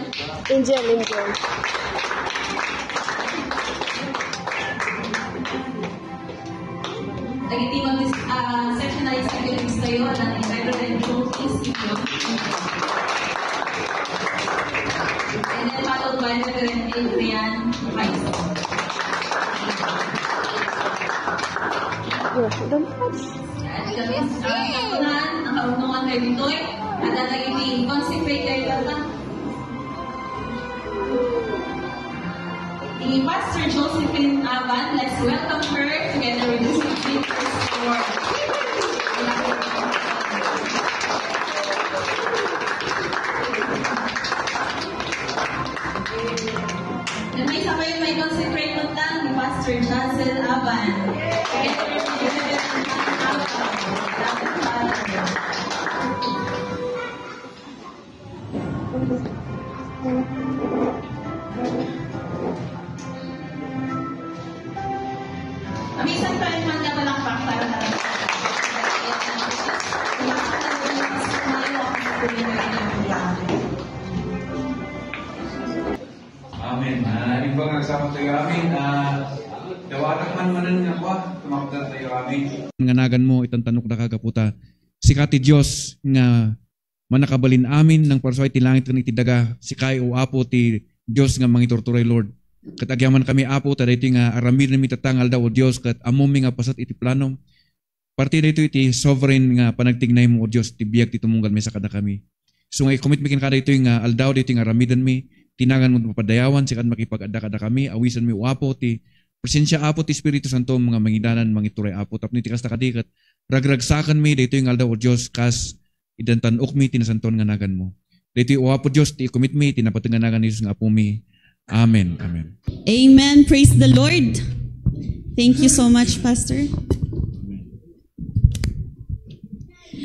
Angel. Nag-team section executives tayo ng Reverend Jones and then followed by Reverend Adrian Paiso. Don't touch. At kami sa kapunan, ang kaunungan kay Bitoy, at ang naging consecrated the Pastor Josephine Aban. Let's welcome her together with the speakers for and may sabay may consecrate lang ni Pastor Jazel Aban. Together with the Reverend Amisan pa rin man na palakpak para sa Amen. Ibang nagsama tayo amin. Dawatak man nga kwa, tumakdan tayo amin. Nganagan mo, itang tanok na kagaputa. Sikati Diyos nga manakabalin amin ng parsway ti langit kan itidaga. Sikay o apo ti Diyos nga mangiturturay Lord. Kat agyaman kami apo, tada ito nga aramir na mitatangal daw o Diyos, kat amumi nga pasat iti plano. Partida ito iti sovereign nga panagtignay mo o Diyos, ti biyag ti tumunggal may sakada kami. So nga i-commit mikin kada ito nga aldaw dito nga aramidan mi, tinangan mo mapadayawan, sikat makipag-adda-kada kami, awisan mi o apo, ti presensya apo ti Espiritu Santo, mga mangidanan, mangituray apo, tapno iti kasta kadikat, ragragsakan mi, dito yung aldaw o Diyos, kas idantanok mi, tinasanton nga nagan mo. Dito yung o apo Diyos, ti i-commit mi, tinapatang nga nagan ni Jesus nga apo mi. Amen. Amen. Amen. Praise the Lord. Thank you so much, Pastor.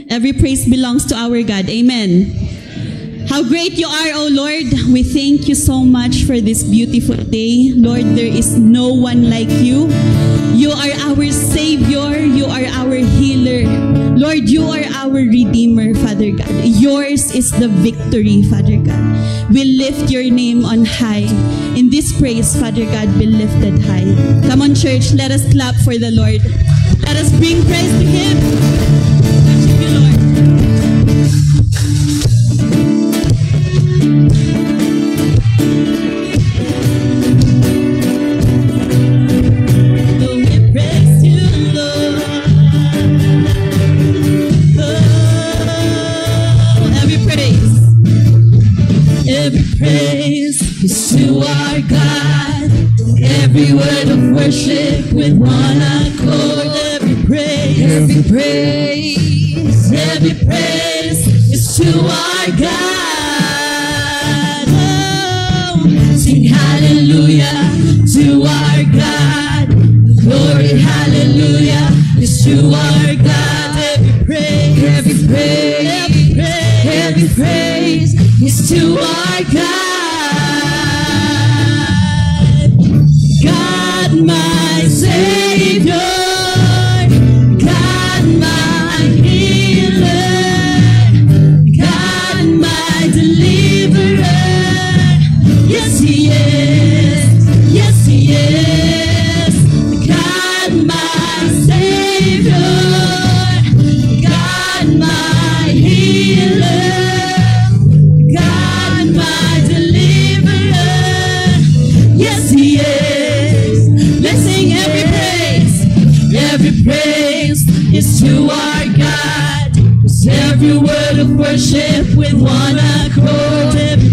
Every praise belongs to our God. Amen. How great you are, O Lord. We thank you so much for this beautiful day. Lord, there is no one like you. You are our Savior. You are our healer. Lord, you are our Redeemer, Father God. Yours is the victory, Father God. We lift your name on high. In this praise, Father God, be lifted high. Come on, church, let us clap for the Lord. Let us bring praise to Him. Worship you, Lord. Praise is to our God. Every word of worship with one accord. Every praise is to our God. Oh, sing hallelujah to our God. Glory, hallelujah is to our God. Every praise is to our God. God my Savior, God my healer, God my deliverer. Yes He is, yes He is. God my Savior, God my healer, God my deliverer. Yes He is. Let's sing every praise is to our God. It's every word of worship with one accord. Every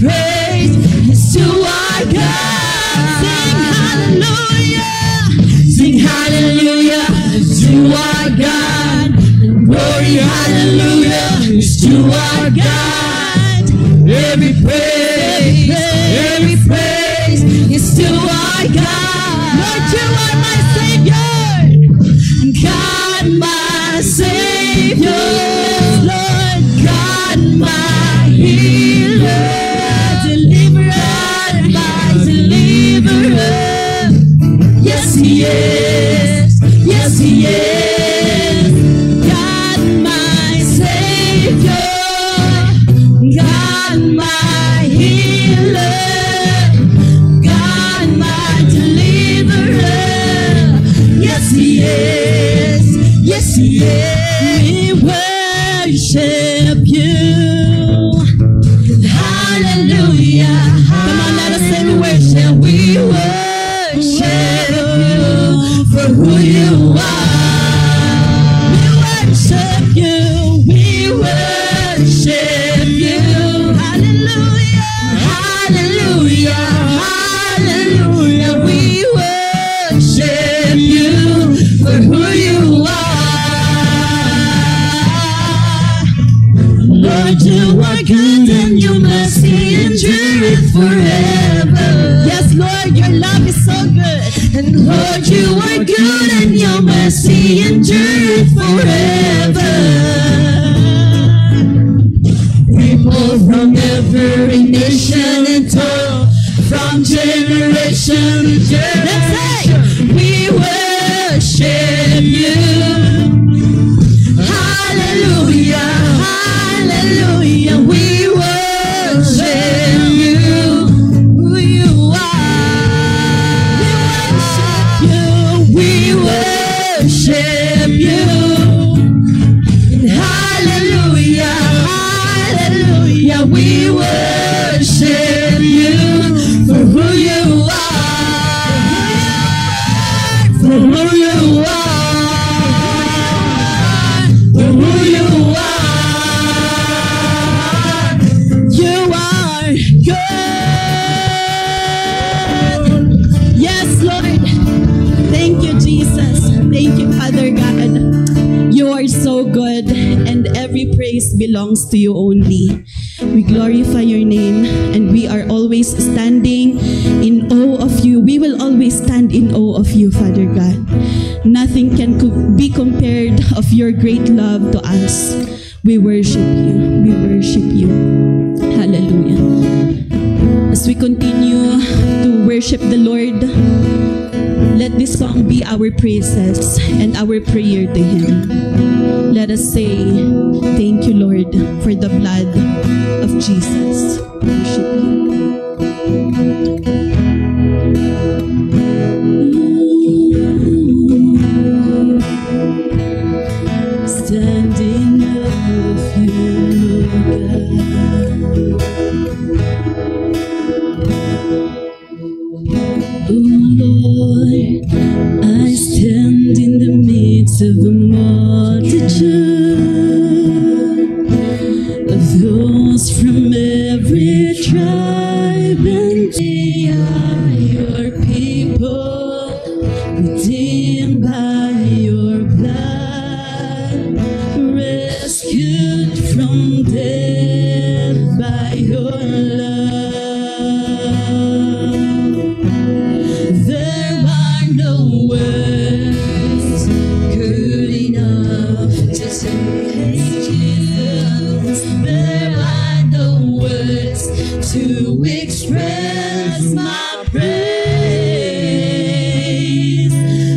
praise is to our God. Sing hallelujah to our God. And glory, hallelujah is to our God. Every praise is to our God. Lord, you are my Savior. God, my Savior. Lord, God, my healer. Deliverer, my deliverer. Yes, He is. Yes, He is. God, my Savior. worship you. Hallelujah. Come on, let us say we worship. We worship you for who you are. We worship you. We worship you. Hallelujah. Hallelujah. Hallelujah. We worship you for who you are. Lord, you are good and your mercy endureth forever. Yes, Lord, your love is so good. And Lord, you are good and your mercy endureth forever. People from every nation and tongue, from generation to generation, we worship you. Hallelujah, hallelujah, we worship you, who you are. We worship you. Hallelujah, hallelujah, we worship you for who you are, for who you are, for who you are. You are good. Yes, Lord. Thank you, Jesus. Thank you, Father God. You are so good, and every praise belongs to you only. We glorify your name, and we are always standing in awe of you. We will always stand in awe of you, Father God. Nothing can be compared of your great love to us. We worship you. We worship you. Hallelujah. As we continue to worship the Lord, let this song be our praises and our prayer to Him. Let us say, thank you, Lord, for the blood of Jesus. Worship you. Standing of you, God. Oh Lord, I stand in the midst of a multitude of those from every tribe, and they are your people, redeemed by your blood, rescued from death by your love. There are no words good enough to say Jesus. There are no words to express my praise,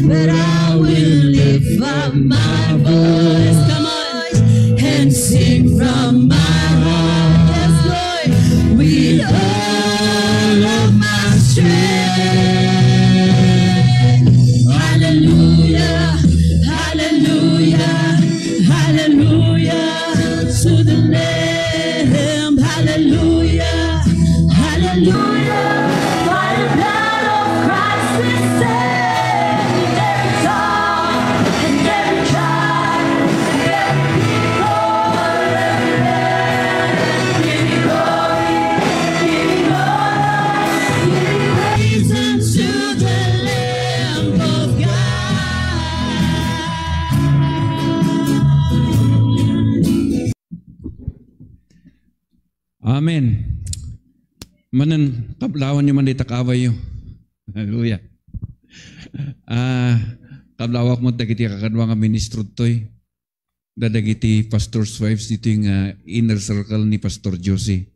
but I will lift up my voice, come on, and sing from my heart. Yes, Lord, with all of my strength. Hallelujah, hallelujah, hallelujah to the Lamb. Hallelujah, hallelujah. By the blood of Christ we saved every tongue and every tribe, every people, every land. Give me glory, give me honor, give me praise unto the Lamb of God. Amen. Manan kablawan niyo man di takaway yo. Hallelujah. Kablawak mo dagiti kakadwa nga ministro toy. Dadagiti pastor's wives dito yung inner circle ni Pastor Josie.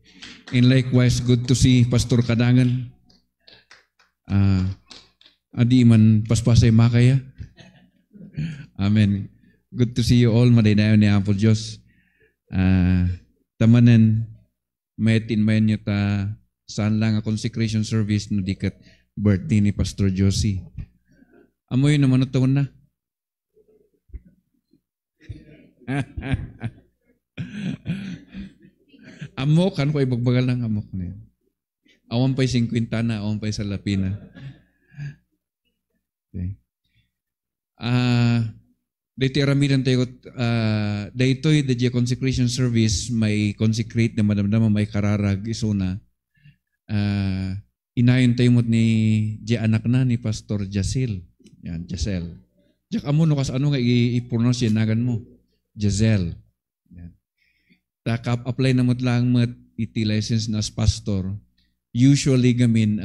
And likewise, good to see Pastor Kadangan. Adi man paspasay makaya. Amen. Good to see you all. Madaydayon ni Apo Diyos. Tamanan, mayatin mayan nyo ta saan lang a consecration service no dikat birthday ni Pastor Josie. Amoy naman ito na. Amok, ano pa ibagbagal ng amok na yun? Awan pa'y 50 na, awan pa'y salapina. Okay. Dito aramidan tayo, daytoy the consecration service, may consecrate na madamdama, may kararag, isuna. Inayon tayo mo ni anak na ni Pastor Jasil. Yan, Jasel. Jak amo no kas ano nga i-pronounce yan nagan mo? Jazel. Yan. Apply na mo lang mat iti license na as pastor. Usually gamin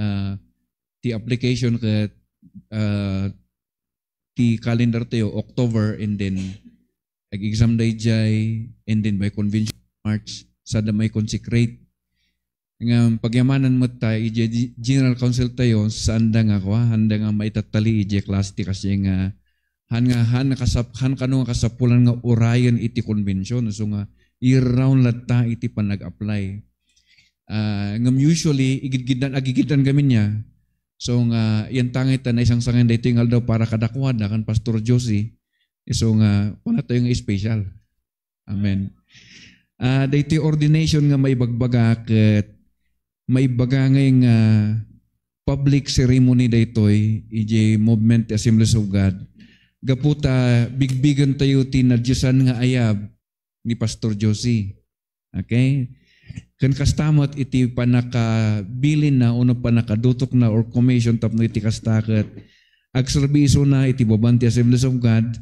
ti application ka ti calendar tayo October, and then exam day jay, and then by convention March sada may consecrate. Nga pagyamanan mo tayo, general council tayo, saan da nga ko, handa nga maitatali ije klase ti kasi nga han kanong kasapulan nga orayan iti convention. So nga year-round latta iti panag-apply. Ngam usually agigidan kami niya. So nga yan tangit na isang sangin dito yung daw para kadakwada kan Pastor Josie. So nga kuna tayo nga special. Amen. Dito ordination nga may bagbaga ket may baga ngayong public ceremony daytoy ije Movement Assemblies of God. Gaputa bigbigan tayo tinadyasan nga ayab ni Pastor Josie. Okay? Kan kastamot iti panakabilin na uno panakadutok na or commission tapno iti kastaket. Ag serbiso na iti Babanti Assemblies of God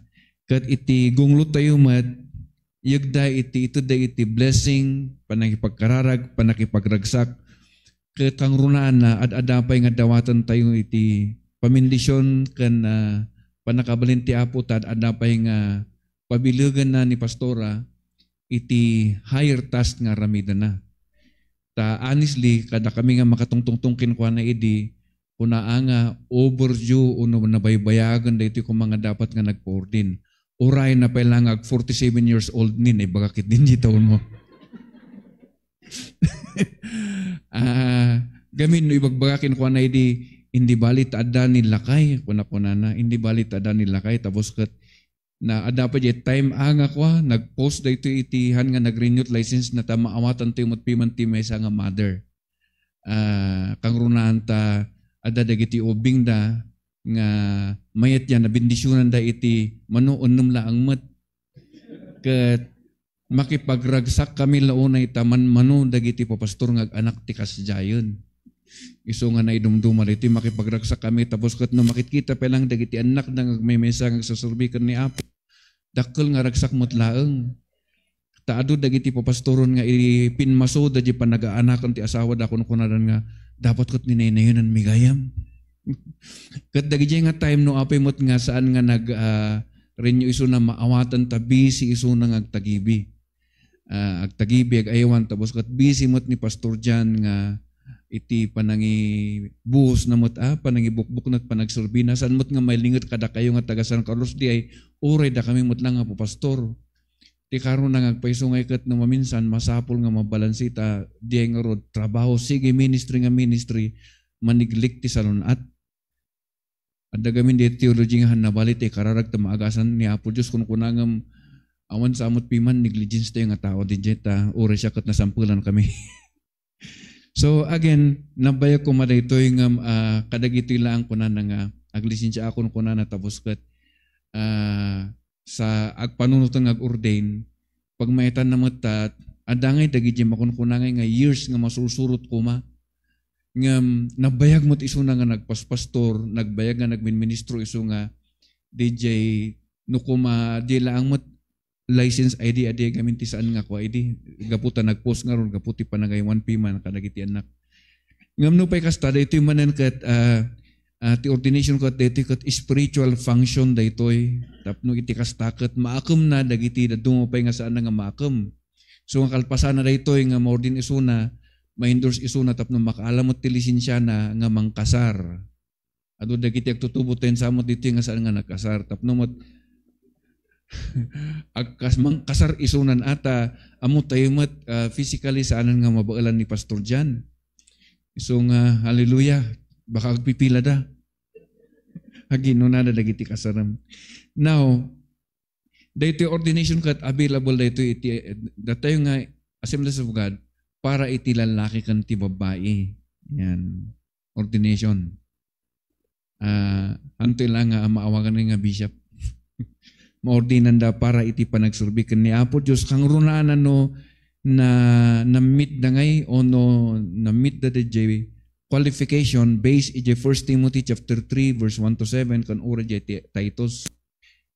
kat iti gunglut tayo mat yagda iti ito da iti blessing, panakipagkararag, panakipagragsak ket kang runaan na adapay nga dawatan tayo iti pamindisyon kan panakabalin ti Apo tad adapay nga pabilugan na ni pastora iti higher task nga ramida na. Ta honestly kada kami nga makatungtungtungkin ko na idi kuna nga overdue uno nabaybayagan daytoy kung mga dapat nga nagpo-ordin. Uray na pailangag 47 years old nin bagakit din di taon mo. Gamin no ibagbagakin ko na idi hindi balit ada ni lakay kuna na hindi balit ada ni lakay tapos ket na ada pa jet time anga ko nagpost dayto itihan nga nagrenew license na ta maawatan tayo mat pimanti may nga mother kang runahan ta ada dagiti ubing da nga mayat yan na bendisyonan da iti manuunom la ang mat ket makipagragsak kami launay taman manu dagiti papastor nga anak ti kasjayon. Iso nga naidumduma dito makipagragsak kami tapos ket no makikita pa lang dagiti anak na may mesa nga sasurbikan ni Apo. Dakkel nga ragsak mot laeng. Taado dagiti papastoron nga ipinmaso da di panagaanakan ti asawa da kunadan nga dapat ket ninaynayonan migayam. Ket dagiti nga time no apay mot nga saan nga nag renew iso na maawatan ta busy iso na nga agtagibi. Agtagibi ag ayawan tapos ket busy mot ni Pastor Jan nga iti panangi buhos na mot panangi bukbuk na panagsurbi na saan mot nga may lingot kada kayo nga taga San Carlos di ay uray da kami mot lang nga po pastor. Ti karon na ngagpaisungay ket no maminsan masapol nga mabalansita di ay nga rod trabaho sige ministry nga ministry maniglik ti salunat. Adda gamin di theology nga hanabalit ay kararag ta maagasan ni Apo Dios kun kunangam awan sa amot piman negligence tayo nga tao di jeta uray siya ket nasampulan kami. So again, nabayag ko madaytoy nga kadagitoy lang ko na nga aglisensya ako ko na tapos ket sa agpanunutan nga ordain pag maitan na matat adangay dagiti makunkunangay nga years nga masursurot ko ma nga nabayag mo't iso na nga nagpaspastor, nagbayag nga nagminministro iso nga DJ no kuma di lang mo't license ID adi gamin ti saan nga ko ID gaputa nagpost nga ron gaputi panagay 1P man kadagiti anak ngam no pay kasta daytoy manen ket ti ordination ket daytoy ket spiritual function daytoy tapno iti kasta ket maakem na dagiti dadungo pay nga saan nga maakem so nga kalpasan na daytoy nga maordin isuna ma-endorse isuna tapno makaalamot ti lisensya na nga mangkasar adu dagiti agtutubo ten samot dito nga saan nga nagkasar tapno mat agkasmang kasar isunan ata amo tayo mat physically saanan nga mabaalan ni Pastor Jan. So nga hallelujah baka agpipila da. Hagino na dagiti kasaram. Now dito ordination kat available dito iti datayo nga Assemblies of God para iti lalaki kan ti babae. Yan. Ordination. Anto lang nga maawagan nga bishop. Maordinan da para iti panagsurbi ken ni Apo Dios kang runaan no na meet da ngay o no na meet da DJ qualification based iti 1 Timothy chapter 3 verse 1 to 7 kan ura iti Titus.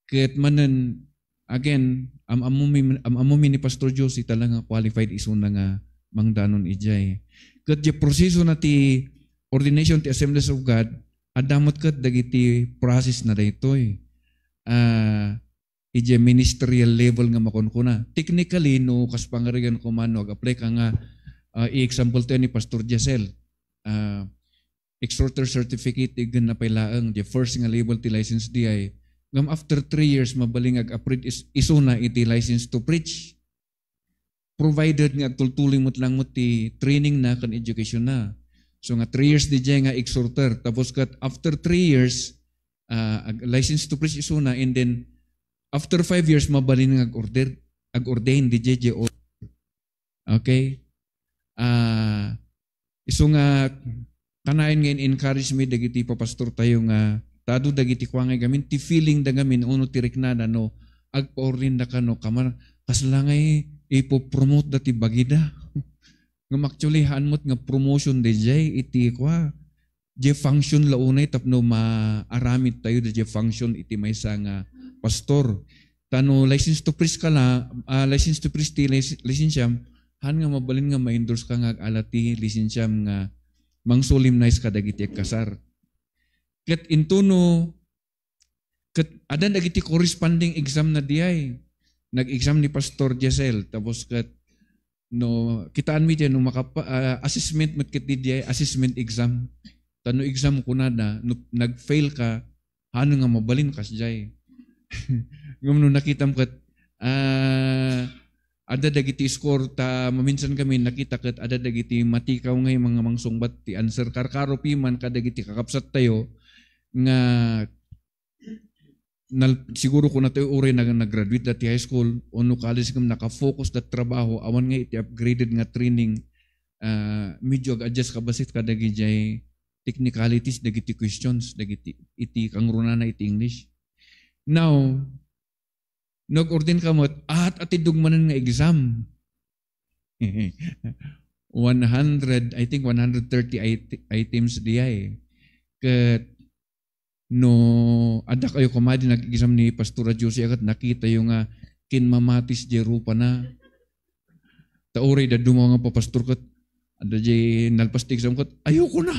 Ket manen again amumi ni Pastor Josie talaga qualified isuna nga mangdanon ijay. Ket di proseso na ti ordination ti Assemblies of God adamot ket dagiti process na daytoy. Ije ministerial level nga makunkuna. Technically no kas pangarigan ko man ag-apply ka nga i-example tayo ni Pastor Jessel. Exhorter certificate igen na pailaang the first nga label ti license di ay ngam after 3 years mabaling ag-upgrade isuna iti license to preach. Provided nga tultuloy mo't lang mo ti training na kan education na. So nga 3 years di jay nga exhorter. Tapos kat after 3 years license to preach isuna and then after 5 years mabalin nga ag-ordain di jay okay? Iso nga kanayon nga encourage me dagiti papastor tayo nga tado dagiti kuangay gamin ti feeling da gamin uno ti riknada no agpaorlin da kano kamar kaslangay ipo-promote dati bagida. Ngam actually hanmot nga promotion di jay iti kwa je function launay tapno maaramid tayo di je function iti maysa nga pastor. Tano license to preach ka la license to preach ti licensyam han nga mabalin nga ma-endorse ka nga alati licensyam nga mangsolemnize ka dagiti kasar. Ket intuno ket adan dagiti corresponding exam na diay. Nag-exam ni Pastor Jessel tapos ket no kitaan mi diyan no assessment met ket diay assessment exam. Tano exam kunada no nag-fail ka hano nga mabalin kas diay. Ngum no nakitam ket ada dagiti score ta maminsan kami nakita ket ada dagiti matikaw ngay mga mangsungbat ti answer karkaro piman kadagiti kakapsat tayo nga siguro ko na tayo uri na nag-graduate dati high school o no college kam naka-focus dat trabaho awan nga iti upgraded nga training medyo adjust kabasit kadagi jay technicalities dagiti questions dagiti iti kangruna na iti English. Now nag-ordin ka mo at atidugmanan nga exam. 100 I think 130 items diay. Ket no ada kayo kumadi nag-exam ni Pastora Josie akat nakita yung kinmamatis di rupa na tauri da dumaw nga papastor kat ada di nalpas ti exam kat ayoko na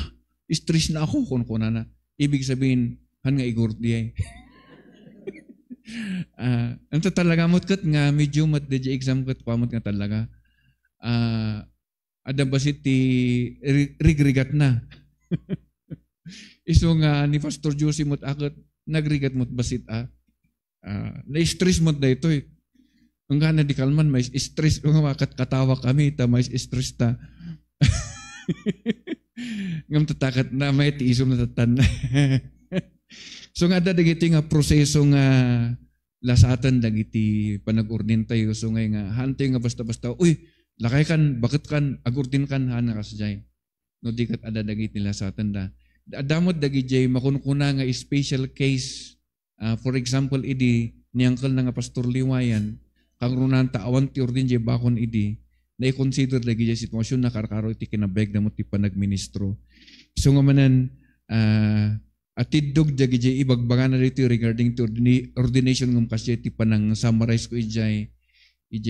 stress na ako kun na ibig sabihin han nga igor di ay anta talaga mot kat nga medyo mat di exam kat pamot nga talaga ada basit ti rigrigat na iso nga ni Pastor Josie mot akot nagrigat mot basit na-stress mot da ito eh. Ang gana di kalman may stress nga makat katawa kami ta may stress ta. Ngam tatakat na may tiisom na tatan. So nga dagiti nga proseso nga lasatan dagiti panag-ordin tayo so nga hantay nga basta-basta uy lakay kan bakit kan agurdin kan hana kasjay. No di kat ada dagiti lasatan da. Adamot dagi jay makunkuna nga special case for example idi ni uncle nga Pastor Liwayan kang runan ta awan ti ordin jay bakon idi na i-consider dagi jay sitwasyon na karkaro iti kinabeg na mo ti panagministro so nga manan atidog dagi jay ibagbagan na dito regarding to ordination ngum kasya ti panang summarize ko ijay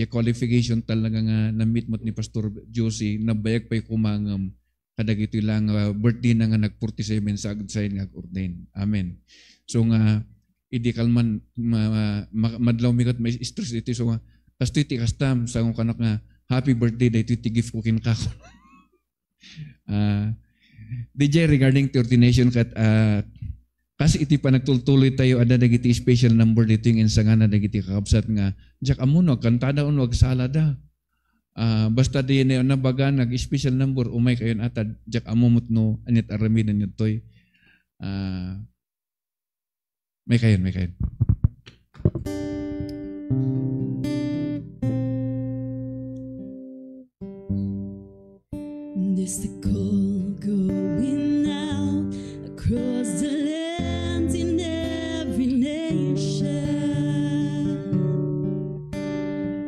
qualification talaga nga na-meet mo ni Pastor Josie nabayag pa'y kumangam kadagito lang birthday na nga nag-47 sa agsayin nga ordain. Amen. So nga, idi kalman madlaw mikat may stress ito. So nga, kasto iti kastam sa akong kanak nga happy birthday da ito iti gift ko kinakako. DJ regarding to ordination kat kasi iti pa nagtultuloy tayo ada dagiti special number dito yung insangana dagiti kakabsat nga jak amuno kantada unwag salada. Basta di na baga nag-special number umay kayon atad jak amumot no anit aramidan yun toy may kayon is the call going out across the land in every nation.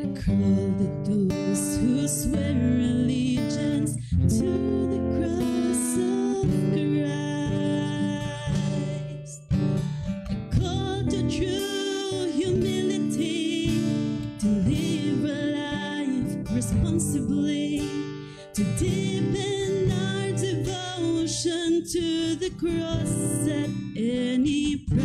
A call that those who swear allegiance to the cross of Christ. A call to true humility, to live a life responsibly, to deepen our devotion to the cross at any price.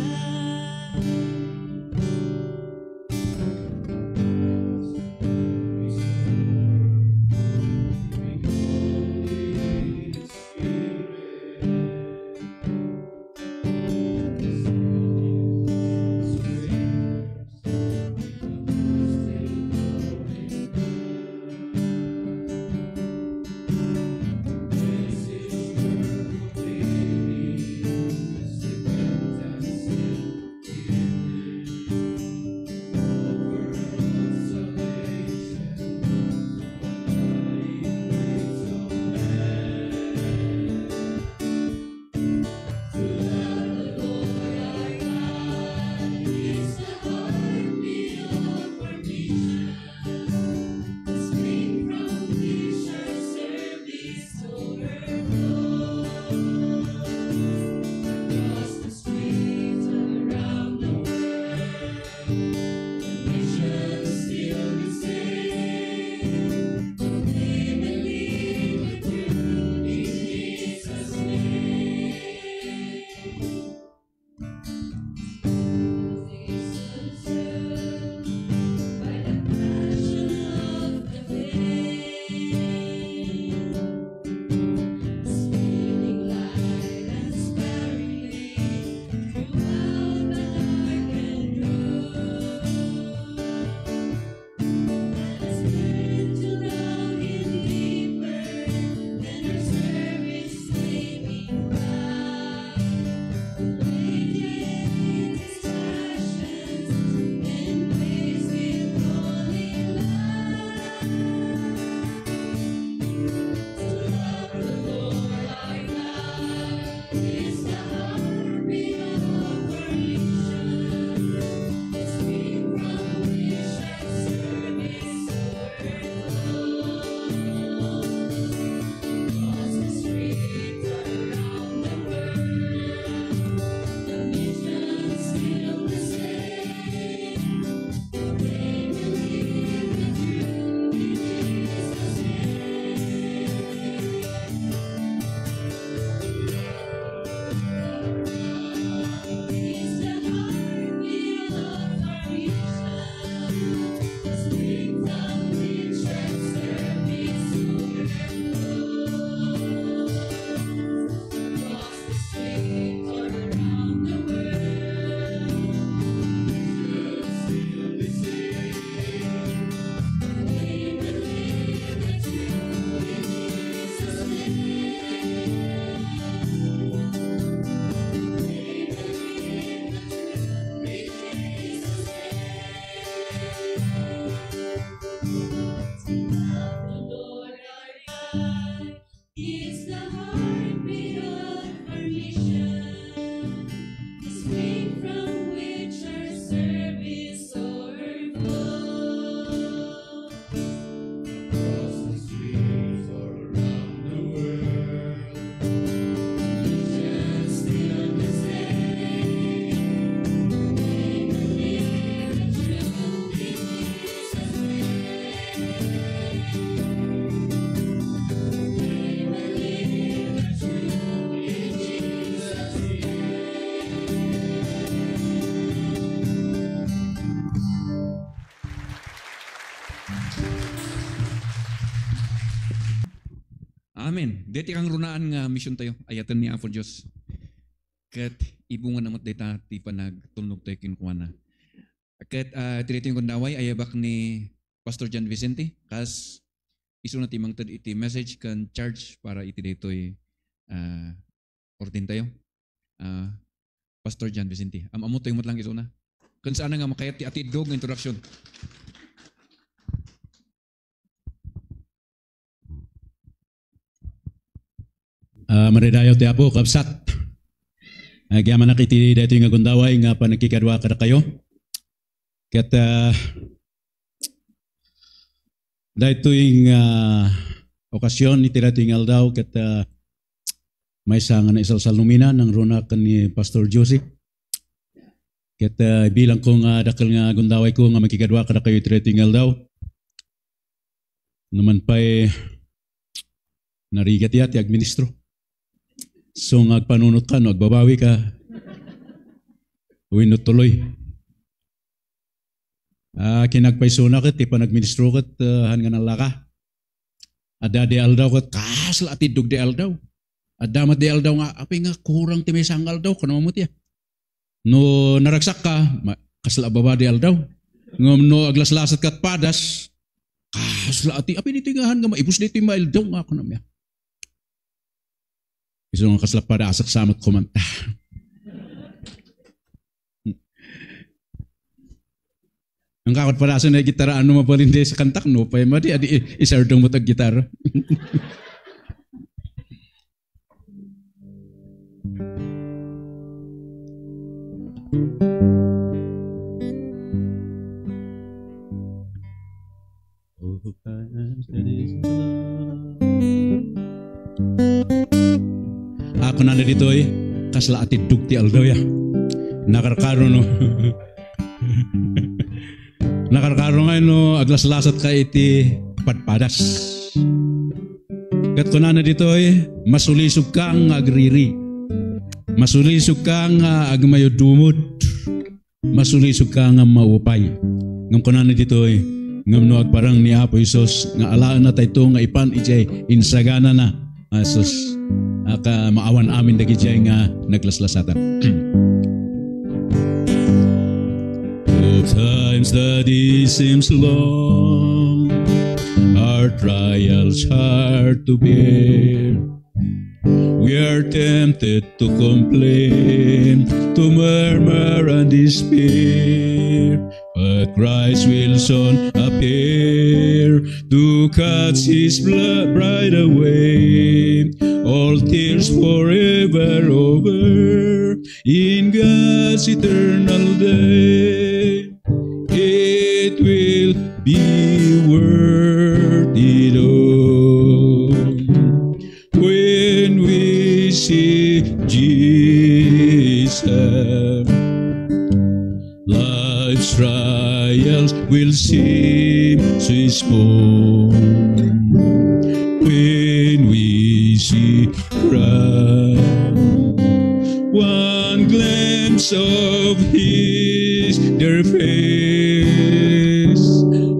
Amen. Deti kang runaan nga mission tayo. Ayatan ni Apo Diyos. Kat ibungan namat deta ti panagtulnog tayo kinkuana. Kat tirito yung kundaway ayabak ni Pastor John Vicente. Kas iso na timang iti message kan charge para iti detoy ordain tayo. Pastor John Vicente. Amo tayo lang iso na. Kung saan nga makayat ti ati idgog nga introduction. Maridayo ti Apo, kapsat. Agyaman nakiti dito yung agundaway nga panagkikadwa kada kayo. Kat dito yung okasyon iti dito yung aldaw kat may isang na isalsal numina ng runakan ni Pastor Josie. Kat bilang ko nga dakal nga agundaway ko nga magkikadwa kada kayo iti dito yung aldaw. Naman pa'y narigat yat yung administro. So agpanunot ka, no, agbabawi ka, uwinot tuloy. Kinagpaisuna kat, ipanagministro kat, han nga nalaka. Ada de aldaw kat, kasla atidog de aldaw. Adamat de aldaw nga, api nga kurang timisang aldaw, kanamamot ya. No naragsak ka, kasla baba de aldaw. Ngam no aglaslasat kat padas, kasla ati, api dito nga han nga maibus dito yung maildaw nga kanam ya. Gusto nga kaslap para asak samot kumanta. Ang kakot para sa na gitara, ano mapalindi sa kantak, no? Paya madi, adi isardong mo tag gitara. Ako na dito kasla ati dugti aldaw ya. Nakarkaro no. Nakarkaro nga no, aglaslasat ka iti padpadas. Kat ko na dito masulisog kang agriri. Masulisog kang agmayodumod. Masulisog kang maupay. Ngam ko na dito ngam no agparang ni Apo Isos nga alaan na tayo nga ipan ijay insagana na. Asos. Aka maawan amin dagi dyan nga naglaslasatan. Times that it seems long, our trials hard to bear. We are tempted to complain, to murmur and despair. But Christ will soon appear to catch his bride away. All tears forever over in God's eternal day. It will be worth it all when we see Jesus. Life's trials will seem so small when we see Christ. One glimpse of His dear face,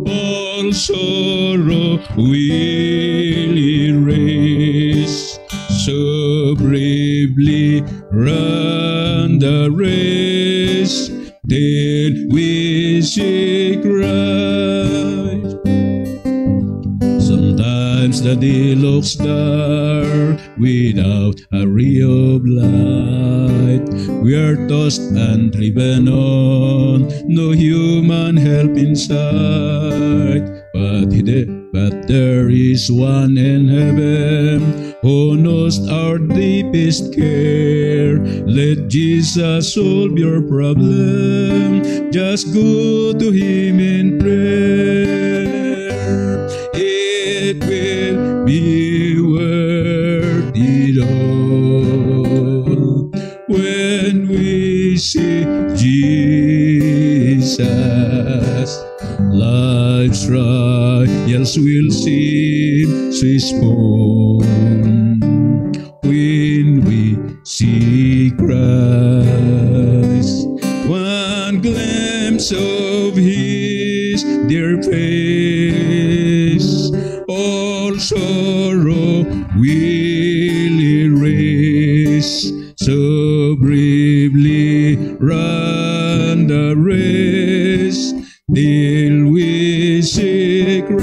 all sorrow will erase. So bravely run the race, then we see Christ. Sometimes the day looks dark without a ray of light. We are tossed and driven on, no human help in sight. But there is one in heaven who knows our deepest care. Let Jesus solve your problem. Just go to Him in prayer. It will be worth it all when we see Jesus. Life's trials will seem so small when we see Christ. One glimpse of His dear face, all sorrow will erase. So bravely run the race till we see Christ.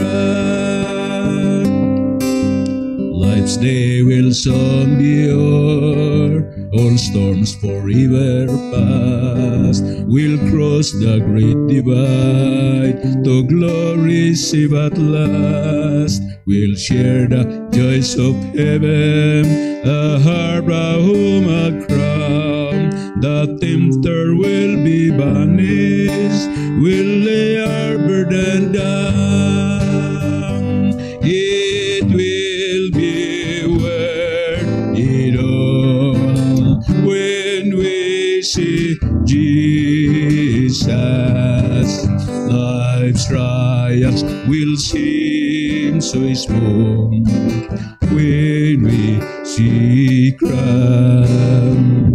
Life's day will soon be o'er. all storms forever past. We'll cross the great divide to glory receive at last. We'll share the joys of heaven, a harp, a home, a crown. The tempter will be banished, we'll lay our burden down. It will be worth it all when we see Jesus. Life's trials will seem so small when we see Christ.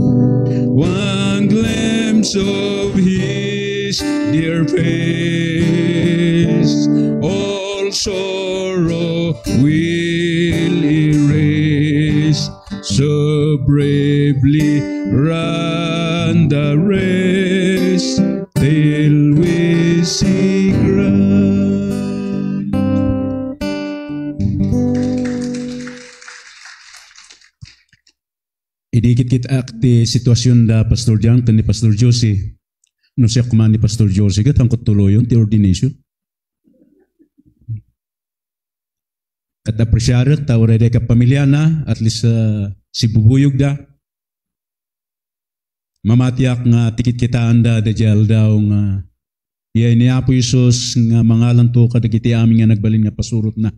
One glimpse of His dear face, all sorrow will erase. So bravely run the race till we see Christ. Idikit kita akti sitwasyon da Pastor Jan kan ni Pastor Josie. No siya kuman ni Pastor Josie kat ang kutuloyon ti ordination. At apresyar ta ora ka pamilya na at least si bubuyog da. Mamatiak nga tikit kita anda da jal daw nga iya niya po Isus nga mangalan to kadagiti amin nga nagbalin nga pasurot na.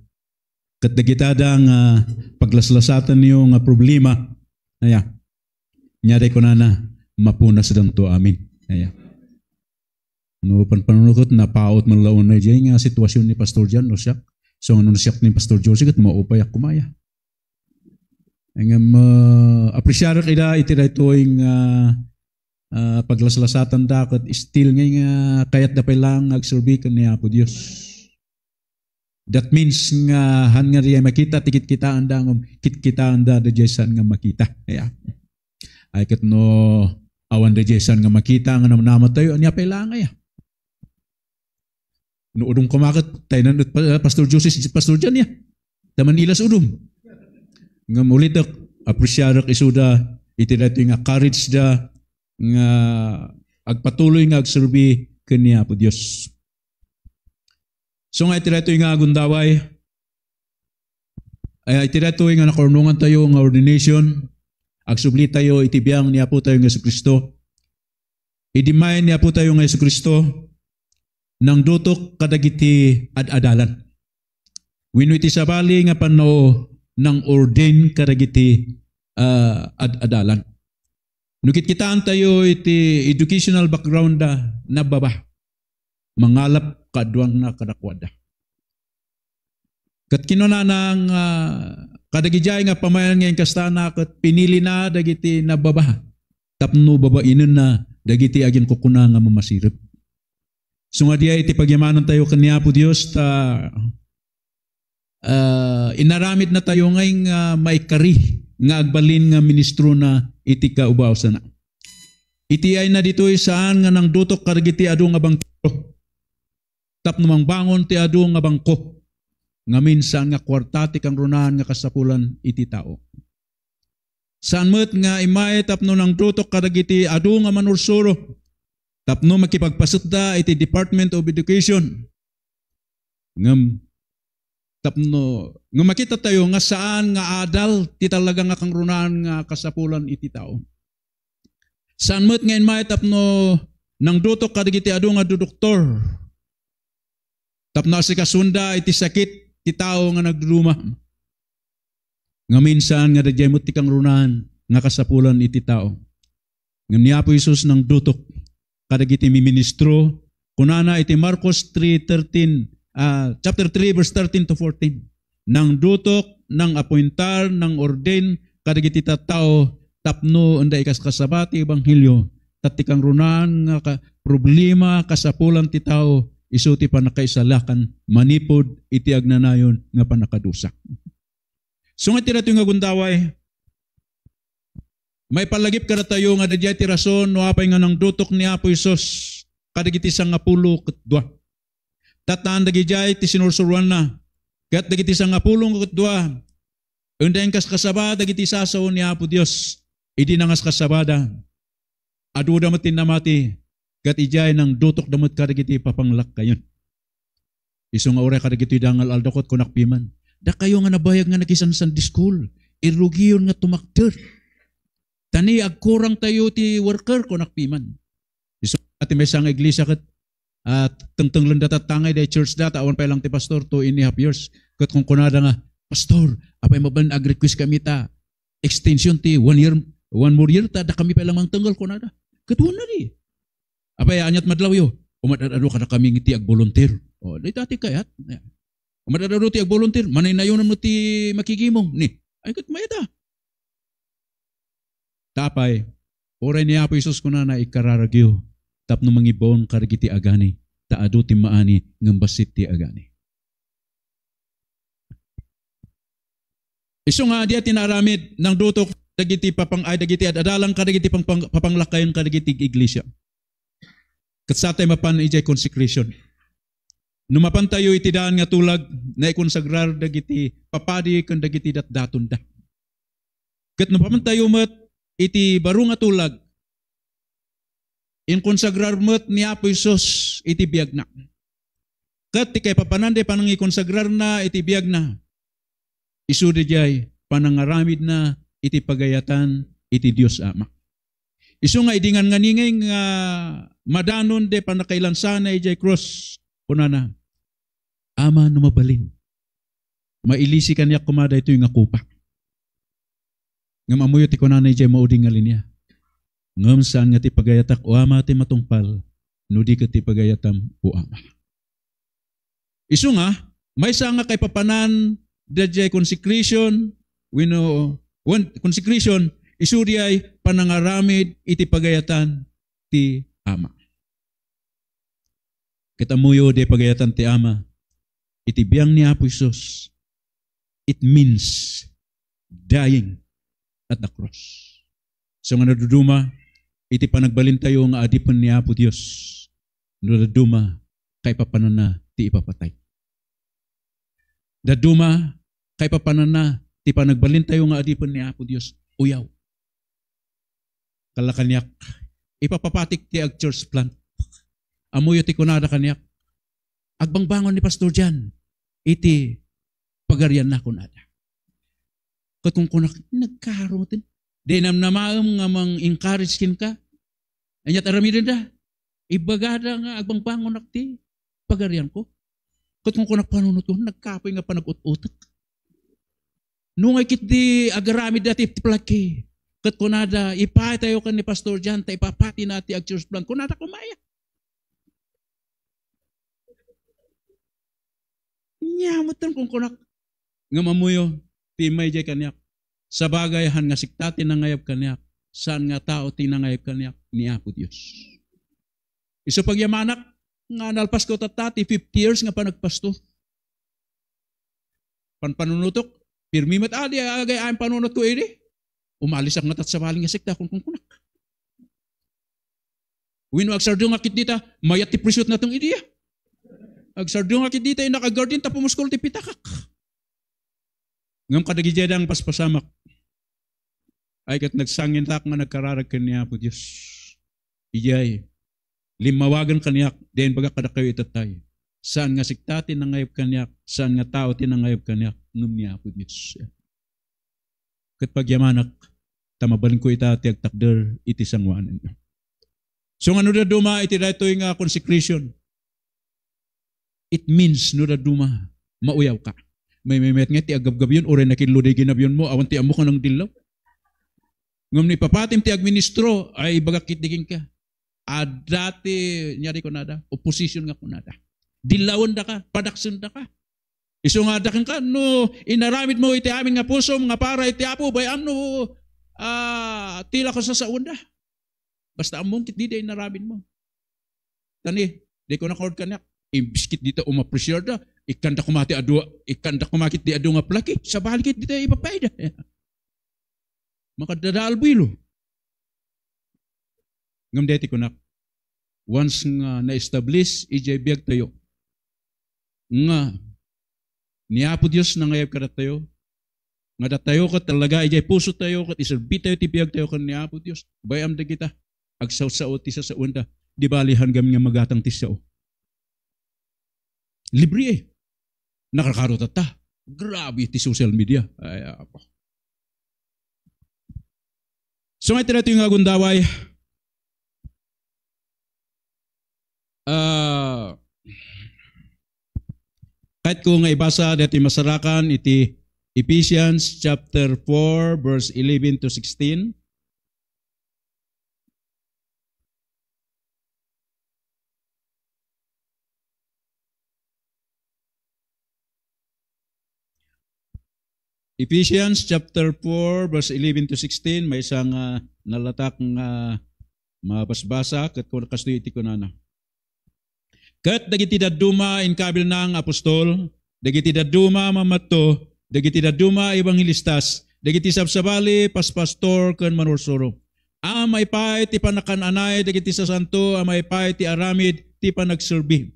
Kat dagita da nga paglaslasatan niyo nga problema. Aya. Nyari ko na mapunas lang to amin. Aya. No panpanunukot na paot man laon na diyan nga sitwasyon ni Pastor Jan no siya. So ano na siya ni Pastor Joseph kat maupay ak kumaya. Ang apresyar kita iti daytoy nga paglaslasatan da kat still nga kayat da pay lang agserbi ken ni Apo Dios. That means nga han nga riya makita tikit kita anda ngom kit kita anda da jesan nga makita. Yeah. Ay ket no awan da jesan nga makita nga naman tayo anya pay lang ya. No udum kumakat tayo na Pastor Joseph Pastor Jan ya. Taman ilas udum. Ngam ulit ak appreciate isuda iti dato nga courage da nga agpatuloy nga agserbi ken ni Apo Dios. So nga itirato nga agundaway, ay itirato nga nakarunungan tayo nga ordination, agsubli tayo itibiyang niya po tayo nga Yesu Kristo, idimayan niya po tayo nga Yesu Kristo, nang dutok kadagiti ad-adalan. Wino iti sabali nga pano nang ordain kadagiti ad-adalan. Nukit kitaan tayo iti educational background na baba, mangalap kaduang na kadakwada. Kat kinuna nang kadagijay nga pamayan ngayon kastana kat pinili na dagiti nababa. Tapno babainan na dagiti agin kukuna nga mamasirip. So nga diya iti pagyamanan tayo kaniya po Diyos ta inaramid na tayo ngayong maikari nga agbalin nga ministro na iti kaubaw sana. Iti ay na dito'y saan nga nang dutok kadagiti adu nga bangko. Tapno mang bangon ti adu nga bangko. Nga minsan nga kwartati kang runahan nga kasapulan iti tao. Saan met nga imay tapno nang dutok kadagiti adu nga manursuro. Tapno makipagpasutta iti Department of Education. Ngam tapno nga makita tayo nga saan nga adal ti talaga nga kang runahan nga kasapulan iti tao. Saan met nga imay tapno nang dutok kadagiti adu nga doktor. Tapno si kasunda iti sakit ti tao nga nagduruma. Nga minsan nga dadyay mo ti kang runahan nga kasapulan iti tao. Ngam ni Apo Isus nang dutok kadagiti miministro kunana iti Marcos 3:13 chapter 3 verse 13 to 14. Nang dutok nang appointar nang ordain kadagiti tattao tapno anda ikas kasabati ebanghelyo tati kang runahan nga problema kasapulan ti tao isu ti panakaisalakan manipod iti agnanayon nga panakadusak. So nga tira nga gundaway may palagip kada tayo nga dadya ti rason no apay nga nang dutok ni Apo Isus kadagiti 12 ket 2. Tataan dagijay ti sinursuruan na ket dagiti 12 ket 2 undayen kas kasaba dagiti sasaw ni Apo Dios idinangas kasabada, adu damot tinamati, kat ijay ng dutok damot kadagiti papanglak kayon. Iso nga ore kadagiti dangal aldakot kunak piman. Da kayo nga nabayag nga nakisan Sunday school, irugiyon nga tumakter. Tani agkurang tayo ti worker kunak piman. Iso ati may sang iglesia kat at tengteng lendat at tangay day church data awan pa lang ti pastor 2.5 years. Kat kung kunada nga, pastor, apay mabalan ag-request kami ta, extension ti 1 more year ta, da kami pa lang mang tanggal kunada. Kat wala di. Apay anyat madlaw yo, umadadado ka na kami ngiti ag-volunteer. O, day dati kayat. Umadadado ti ag-volunteer, manay na yun mo ti makigimong. Ni, ay kat mayata. Tapay, oray niya po Isus ko na ikararagyo, tapno mangibon karagiti agani, taado ti maani ngambasit ti agani. Iso nga diya tinaramid ng dutok dagiti dagiti adalang kadagiti papanglakayon kadagiti iglesia. Kat sa tayo mapan ijay consecration. Numapan tayo itidaan nga tulag na ikonsagrar dagiti papadi kan dagiti datdaton da. Kat numapan tayo mat iti baro nga tulag inkonsagrar mat ni Apo Isus iti biyag na. Kat ti kay papanande panang ikonsagrar na iti biyag na. Isu dijay panangaramid na iti pagayatan iti Dios Ama. Isu nga idingan nga ningay nga madanon de panakailansana ijay cross kunana. Ama no mabalin. Mailisi kaniya kumada ito yung akupa. Ngam amuyo ti kunana ijay mauding nga linya. Ngam saan nga ti pagayatak o ama ti matungpal no di ka ti pagayatam o ama. Isu nga may sa nga kay papanan dadjay consecration, consecration, isudiyay panangaramid iti pagayatan ti ama. Kitamuyo de pagayatan ti ama, iti biyang ni Apo Isus, it means dying at the cross. So nga naduduma, iti panagbalin tayo nga adipan ni Apo Dios, naduduma kay papanana ti ipapatay. Daduma, kay papanana, ti panagbalin tayo nga adipan ni Apo Dios, uyaw. Kalakanyak, ipapapatik ti ag church plant. Amuyo ti kunada kanyak. Agbangbangon ni Pastor Jan, iti pagarian na kunada. Kat kung kunak, nagkarotin. Di namnamaam nga mang encourage kin ka. Anyat aramidin da, ibagada nga agbangbangon nakti pagarian ko. Kat kung kunak panunod ko, nagkapoy nga panag-ut-utak. Nung ay kiti agaramid dati plaki. Kat kunada, ipay tayo kan ni Pastor Jan, ta ipapati nati ag church plant. Kunada kumaya. Nyamutan kung kunak. Nga mamuyo, timay jay kanyak. Sa bagay han nga siktati nangayab kanyak. Saan nga tao tinangayab kanyak ni Apo Dios. Iso pagyamanak, nga nalpas ko tatati, 50 years nga pa nagpasto. Panunutok, pirmi mat adi, agay ayang panunot ko iri. Umalis ang natat sa baling nga sikta kung kunak. Wino agsardo nga kit dita, mayat ti prisyot na tong idiya. Agsardo nga kit dita, nakagardin ta pumuskol ti pitakak. Ngam kadagijadang paspasamak. Ay kat nagsangin tak nga nagkararag kaniya po Diyos. Ijay, limawagan kaniyak, din baga kada kayo itatay. Saan nga siktati nangayab kaniyak, saan nga tao tinangayab kaniyak, ngam niya po Diyos. Kat pagyamanak, tamabalin ko itati agtakder, iti sangwanan. So nga no da duma, iti dito yung consecration. It means no da duma, mauyaw ka. May met nga ti agabgab yun, ore nakinluday ginabyon mo, awan ti amo ka ng dilaw. Ngam ni papatim ti agministro, ay bagakit diging ka. Dati, nyari ko nada, opposition nga ko nada. Dilawan da ka, padaksun da ka. Iso nga dakin ka, no, inaramid mo iti amin nga puso, nga para iti apo, bayam no, tila ko sa saunda. Basta among kit di inaramid mo. Tani, di ko na-cord ka na, ibiskit dito umapressure da, ikanda kumati adua, ikanda kumakit di adu nga plaki, sa balikit dito ipapayda. Makadadaalbilo. Ngam deti ko na, once nga na-establish, ijay biyag tayo, nga, ni Apo Diyos na ngayab ka tayo, Nga datayo kat talaga, ijay puso tayo kat iserbi tayo, tibiyag tayo kan ni Apo Diyos. Bayam da kita, agsaw-sao ti sa saunda, di balihan gam nga magatang ti sao. Libre eh. Nakakarot ta. Grabe ti social media. Ay, apa. So nga tira yung agundaway. Kahit ko nga ibasa dati masarakan iti Ephesians chapter 4 verse 11 to 16. Ephesians chapter 4 verse 11 to 16 may isang nalatak nga mabasbasa ket kun kastoy iti kunana. Ket dagiti daduma in kabil nang apostol, dagiti daduma mamato, dagiti daduma ebanghelistas, dagiti sabsabali paspastor ken manursuro. Amay pay ti panakan-anay dagiti sasanto, amay pay ti aramid ti panagserbi.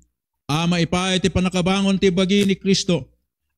Amay pay ti panakabangon ti bagi ni Kristo.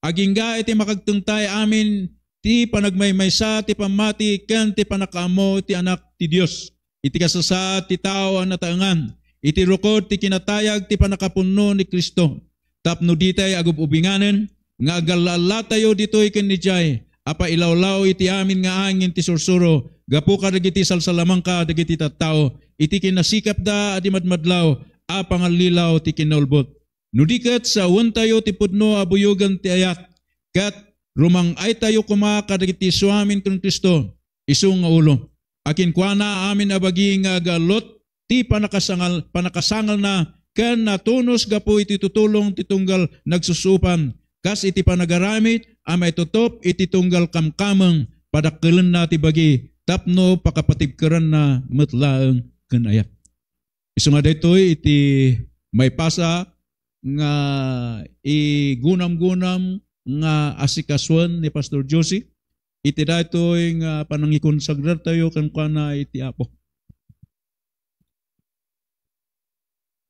Agingga iti makagtungtay amin ti panagmaymaysa ti pamati ken ti panakaamo ti anak ti Dios. Iti kasasa ti tao ang nataengan. Iti rukod ti kinatayag ti panakapuno ni Kristo. Tapno ditay agububinganen nga agalala tayo ditoy ken ni Jay. Apa ilawlaw iti amin nga angin ti sursuro. Gapu ka dagiti salsalamang ka dagiti tattao. Iti kinasikap da adi madmadlaw. A pangalilaw ti kinulbot. Nudikat sa uwan tayo ti pudno abuyugan ti ayat. Kat rumang ay tayo kumakadagiti suamin kung Kristo. Isung nga ulo. Akin kwa na amin abagi nga galot. Ti panakasangal na ken natunos gapo iti tutulong ti tunggal nagsusupan kas iti panagaramit amay tutop iti tunggal kamkameng padakkelan na ti bagi tapno pakapatibkeran na metlaeng ken ayat. Isu nga daytoy iti may pasa nga igunam-gunam nga asikaswan ni Pastor Josie. Iti daytoy nga panangikonsagrar tayo ken kuana iti Apo.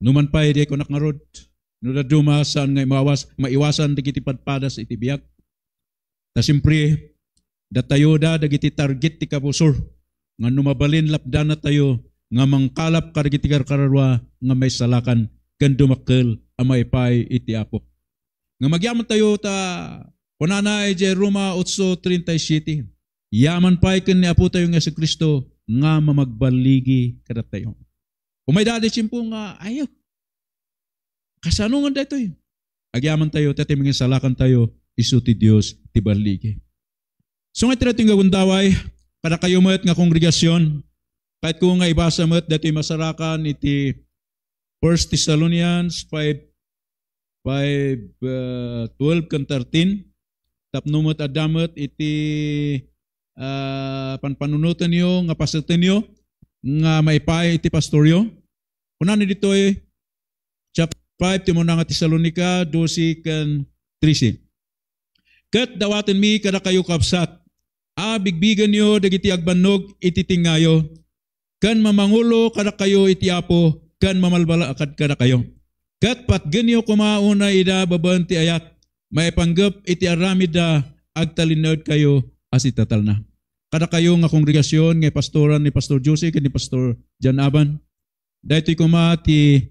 Numan pa di ko nakngarod. Nudaduma saan nga maiwasan dagiti padpadas iti biyak. Ta simpre datayo da dagiti target ti kabusor nga numabalin lapdan na tayo nga mangkalap kadagiti karkararwa nga may salakan ken dumakkel amay pay iti Apo. Nga magyaman tayo ta kunana iti Roma 8:37. Yaman pay ken ni Apo tayo nga si Kristo nga mamagbaligi kada tayo. Umay dadi simpo nga ayaw. Kasanungan dito eh. Agyaman tayo, tatimingin salakan tayo, isu ti Dios ti baligi. So nga tira tinga gundaway, kada kayo met nga kongregasyon, kahit ko nga ibasa met dito masarakan iti 1 Thessalonians 5:12 kan 13, tapno met adamet iti panpanunutan nyo, nga pasultan nyo, nga maipay iti pastoryo. Kunan dito chapter 5 timo nga Tesalonica 12 ken 13. Ket dawaten mi kada kayo kapsat. Bigbigan nyo dagiti agbannog iti tingayo. Ken mamangulo kada kayo iti Apo, ken mamalbala kada kayo. Ket patgen nyo kumauna ida baban ti ayat. Maipanggep iti aramida agtalinod kayo as itatal na. Kada kayo nga kongregasyon nga pastoran ni Pastor Josie ken ni Pastor Jan Aban. Daytoy kumati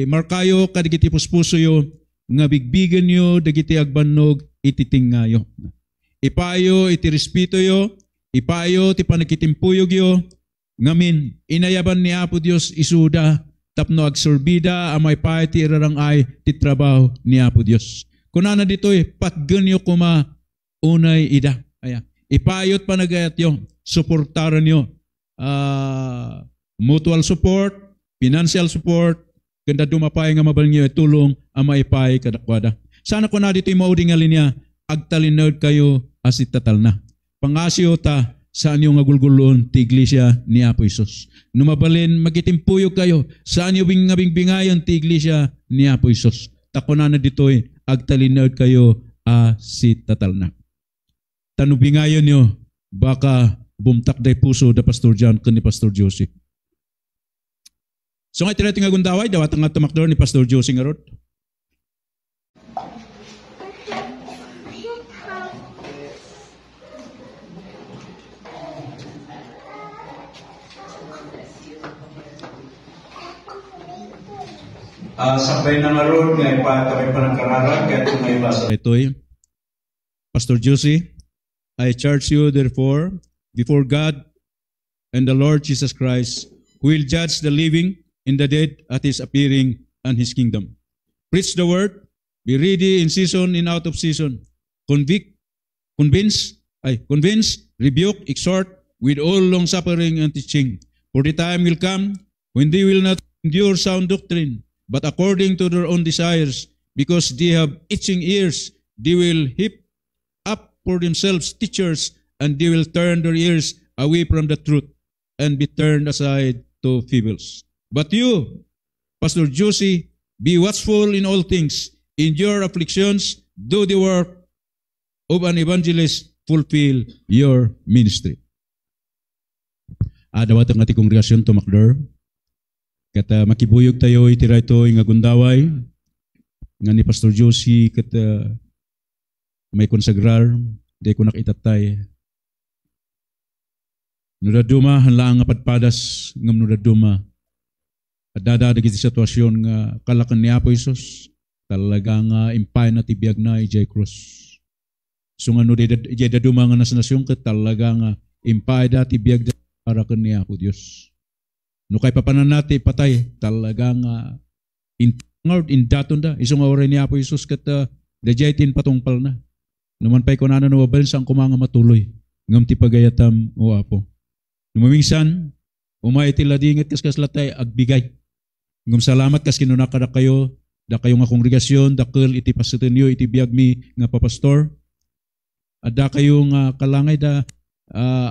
markayo kadagiti puspuso yo nga bigbigan yo dagiti agbannog iti tingayo. Ipayo iti respeto yo, ipayo ti panakitimpuyog yo, ngamin inayaban ni Apo Dios isuda tapno agsorbida amay pay ti irarangay ti trabaho ni Apo Dios. Kunana ditoy patgen yo kuma unay ida. Aya. Ipayot panagayat yo, suportaran yo, mutual support, financial support, kanda dumapay nga mabal nyo tulong ang maipay kadakwada. Sana ko na dito yung mauding nga linya, agtalinod kayo as itatal na. Pangasyo ta saan yung agulgulon ti iglesia ni Apo Isos. Numabalin, magitimpuyog kayo saan yung bingayon ti iglesia ni Apo Isos. Tako na dito agtalinod kayo as itatal na. Tanubingayon nyo, baka bumtak day puso da Pastor John ken ni Pastor Josie. So nga tinating nga gundaway, dawat nga tumakdor ni Pastor Josie nga rod. Sabay na nga ron, nga kami pa nagkararag, kaya ito nga ibasa. Ito'y, Pastor Josie, I charge you therefore before God and the Lord Jesus Christ, who will judge the living and the dead at His appearing and His kingdom. Preach the word, be ready in season and out of season. Convince, rebuke, exhort with all long suffering and teaching. For the time will come when they will not endure sound doctrine, but according to their own desires, because they have itching ears, they will heap up for themselves teachers, and they will turn their ears away from the truth and be turned aside to fables. But you, Pastor Josie, be watchful in all things. Endure afflictions, do the work of an evangelist, fulfill your ministry. Dawat ang ating kongregasyon tumakder. Kata makibuyog tayo itira ito nga gundaway nga ni Pastor Josie kata may konsagrar di ko nakitatay. Nudaduma hanlaan nga padpadas ngam nudaduma. Adada dagiti sitwasyon nga kalakan ni Apo Isus talaga nga impay na tibiyag na ijay cross. So nga ijay daduma nga nasanasyon ket talaga nga impay da tibiyag da para kan ni Apo Dios. No kay papanan nati patay talaga nga indaton da iso nga oray ni Apo Isus ket dajaytin patungpal na. Numan pay kunana no wabal sang kumanga matuloy ngam ti pagayatam o Apo. Numingsan umay ti ladinget kas latay agbigay. Ngam salamat kas kinunakada kayo da kayo nga kongregasyon dakkel iti pasutenyo iti biag mi nga papastor. Ada kayo nga kalangay da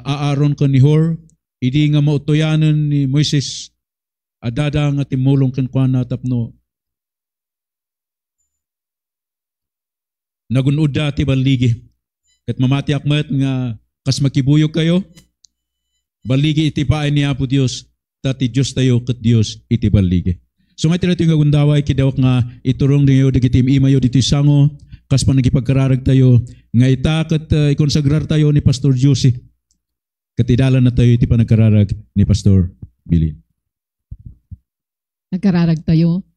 aaron ken ni Hor idi nga mautoyanan ni Moises adada nga timulong ken kuana tapno nagunod da ti baligi ket mamati akmet nga kas makibuyog kayo baligi iti paay ni Apo Dios tati Dios tayo ket Dios iti baligi. So nga tinato nga gundaway kidawak nga iturong niyo dagiti imayo diti sango kas panagipagkararag tayo nga ita ket ikonsagrar tayo ni Pastor Josie. Katidalan na tayo iti panagkararag ni Pastor Bilin. Nagkararag tayo.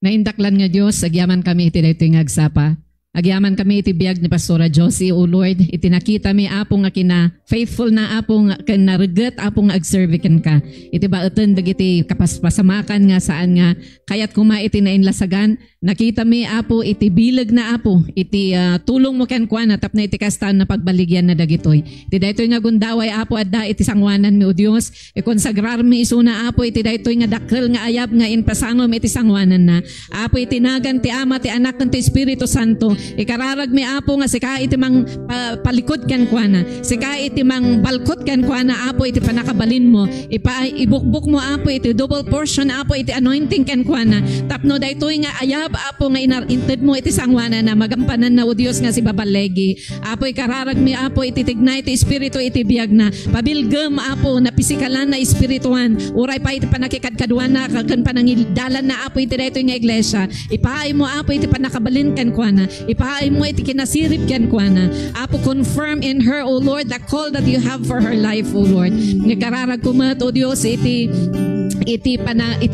Naindaklan nga Diyos, agyaman kami iti daytoy nga agsapa. Agyaman kami iti biag ni Pastora Josie, O Lord, iti nakita mi apo nga kina faithful na apo nga kinareget apo nga agservikan ka. Iti baeten dagiti kapaspasamakan nga saan nga kayat kuma iti nainlasagan, nakita mi apo iti bilag na apo, iti tulong mo ken kuana tapno iti kastaan na pagbaligyan na dagitoy. Iti daytoy nga gundaway apo adda iti sangwanan mi O Dios, ikonsagrar mi isuna apo iti daytoy nga dakkel nga ayab nga inpasangom iti sangwanan na. Apo iti nagan ti Ama ti Anak ken ti Espiritu Santo. Ikararag mi apo nga sika iti mang palikod ken kuana, sika iti mang balkot ken kuana apo iti panakabalin mo, ibukbuk mo apo iti double portion apo iti anointing ken kuana tapno daytoy nga ayab apo nga inarinted mo iti sangwana na magampanan na O Dios nga si babalegi. Apo ikararag mi apo iti tignay iti espiritu iti biag na pabilgem apo na pisikalan na espirituan uray pa iti panakikadkaduan na ken panangidalan na apo iti daytoy nga iglesia. Ipaay mo apo iti panakabalin ken kuana, ipaay mo iti kinasirip ken kuana. Apo confirm in her O Lord the call that you have for her life O Lord. Nagkararag kumat O Dios iti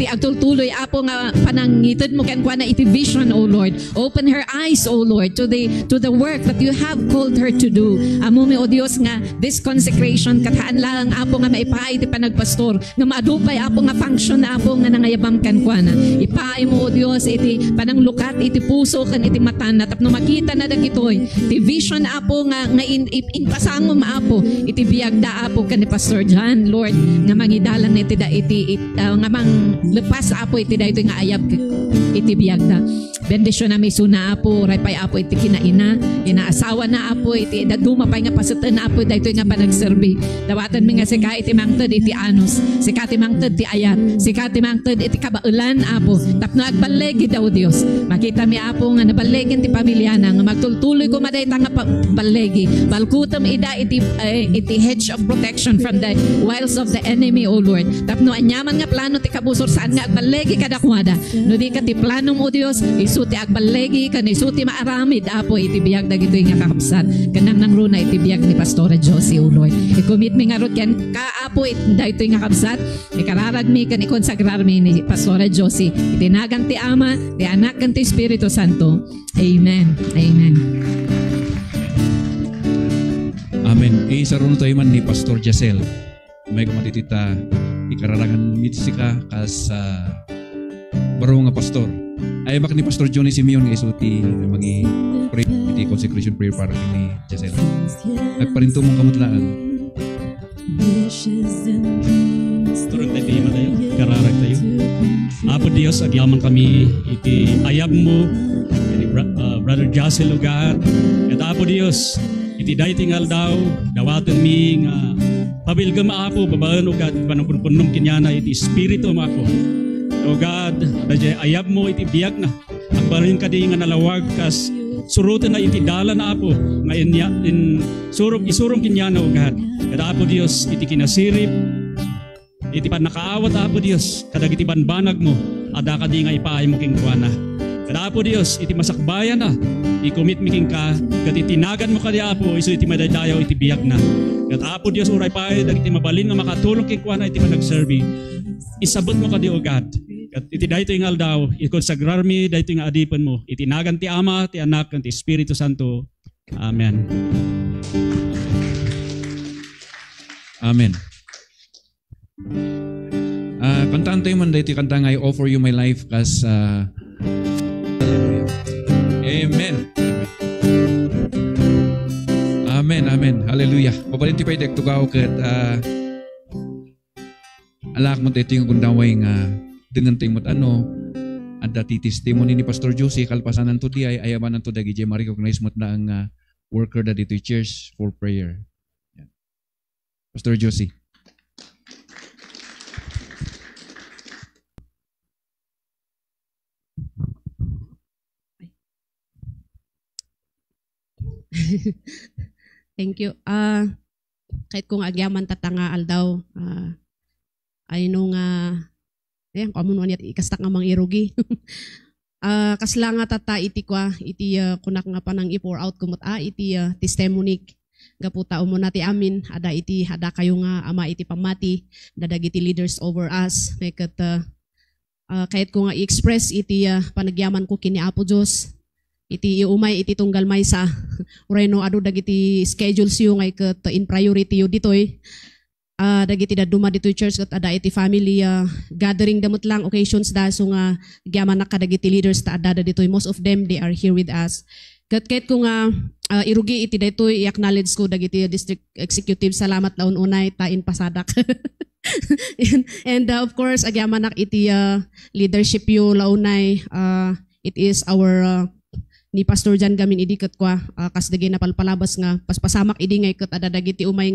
agtultuloy apo nga panangited mo ken kuana iti vision O Lord. Open her eyes O Lord to the work that you have called her to do. Amo mi O Dios nga this consecration kataan lang apo nga maipaay iti panagpastor nga maadupay apo nga function na apo nga nangayabam ken kuana. Ipaay mo O Dios iti pananglukat iti puso ken iti mata na tapno makita na dagitoy ti vision apo nga inpasangom apo iti biagda apo ken ni Pastor John Lord nga mangidalan iti da iti nga mang lepas apo iti daytoy nga ayab iti biagda. Bendisyon na may suna apo, raypay apo iti kinaina, inaasawa na apo iti daduma pay nga paseten apo daytoy nga panagserbi. Dawatan mi nga sika iti mangted iti anos, sika iti mangted ti ayat, sika iti mangted iti kabaelan apo. Tapno agbalegi daw Dios. Makita mi apo nga nabalegen ti pamilyana nga magtultuloy ko madayta nga balegi. Balkutam ida iti hedge of protection from the wiles of the enemy O Lord. Tapno anyaman nga plano ti kabusor saan nga agbalegi kadakwada. No di ka ti plano mo Dios, isuti agbalegi kan isuti maaramid apo itibiyag dagitoy nga kakabsat kanang nang runa itibiyag ni Pastora Josie o Lord. I-commit mi nga rot yan kaapo dagitoy nga kabsat ikararag mi kan ikonsagrar mi ni Pastora Josie itinagan ti Ama ti Anak kan ti Espiritu Santo. Amen. Amen. Amen. Isaruno tayo man ni Pastor Jacel. May kumatitita ikararagan mitisika kas baro nga pastor. Ay bak ni Pastor Johnny Simeon nga isuti magi pray ti consecration prayer para ni Jacel. Nagparinto mong kamutlaan. Turog tayo tayo tayo, kararag tayo. Apo Dios, agyaman kami iti ayab mo, iti Brother Jacel o God. At Apo Dios, iti dahi tingal daw, dawatan mi nga pabilgam apo, babaan o God, panumpunong kinyana iti espiritu mo ako. O God, dajay ayab mo iti biyak na, akbarin ka di nga nalawag kas surutan na iti dala na apo, ngayon isurong kinyana o God. At Apo Dios, iti kinasirip, iti pan nakaawat Apo Dios, kadag iti banbanag mo, ada ka di nga ipaay mo king kuana. Kada Apo Dios, iti masakbayan na, i-commit mi king ka, kat itinagan mo kadi Apo, iso iti madadayaw iti biyak na. Kat Apo Dios, uray paay, dag iti mabalin nga makatulong king kuana, iti managservi, isabot mo kadi o God. Kat iti dahito yung aldaw, ikonsagrar mi, dahito yung adipan mo, itinagan ti Ama, ti Anak, ti Espiritu Santo. Amen. Amen. Kantaan tayo man dahito kanta nga I offer you my life kas Amen. Amen, amen. Hallelujah. Pabalin ti pa'y dektugaw kat alak mo tayo yung gundaway nga dengan tayo mo't at dati testimony ni Pastor Josie kalpasanan to di ay ayaman to dagi jay ma-recognize mo't na ang worker da dito church for prayer. Pastor Josie. Thank you. Kahit kung agyaman tatanga aldaw, ay nung, ayan, kamunuan niya, ikastak nga mang irugi. Kasla nga tata iti kwa, iti kunak nga panang i-pour out kumot, iti testimony gaputa umuna ti amin, ada kayo nga ama iti pamati, dadag iti leaders over us, kahit ko nga i-express iti panagyaman ko kini Apo Diyos, iti iumay iti tunggal may sa ureno adu dagiti schedules yu ngay ket in priority yu ditoy dagiti daduma ditoy church ket ada iti family gathering damot lang occasions da so nga gyaman na kadagiti leaders ta ada ditoy, most of them they are here with us ket kahit ko nga irugi iti daytoy i-acknowledge ko dagiti district executive, salamat laun unay ta in pasadak. and of course agyaman nak iti leadership yu launay, it is our ni Pastor Jan gamin idikat kwa kasdagay na palpalabas nga paspasamak idi ngay ket ada dagiti umay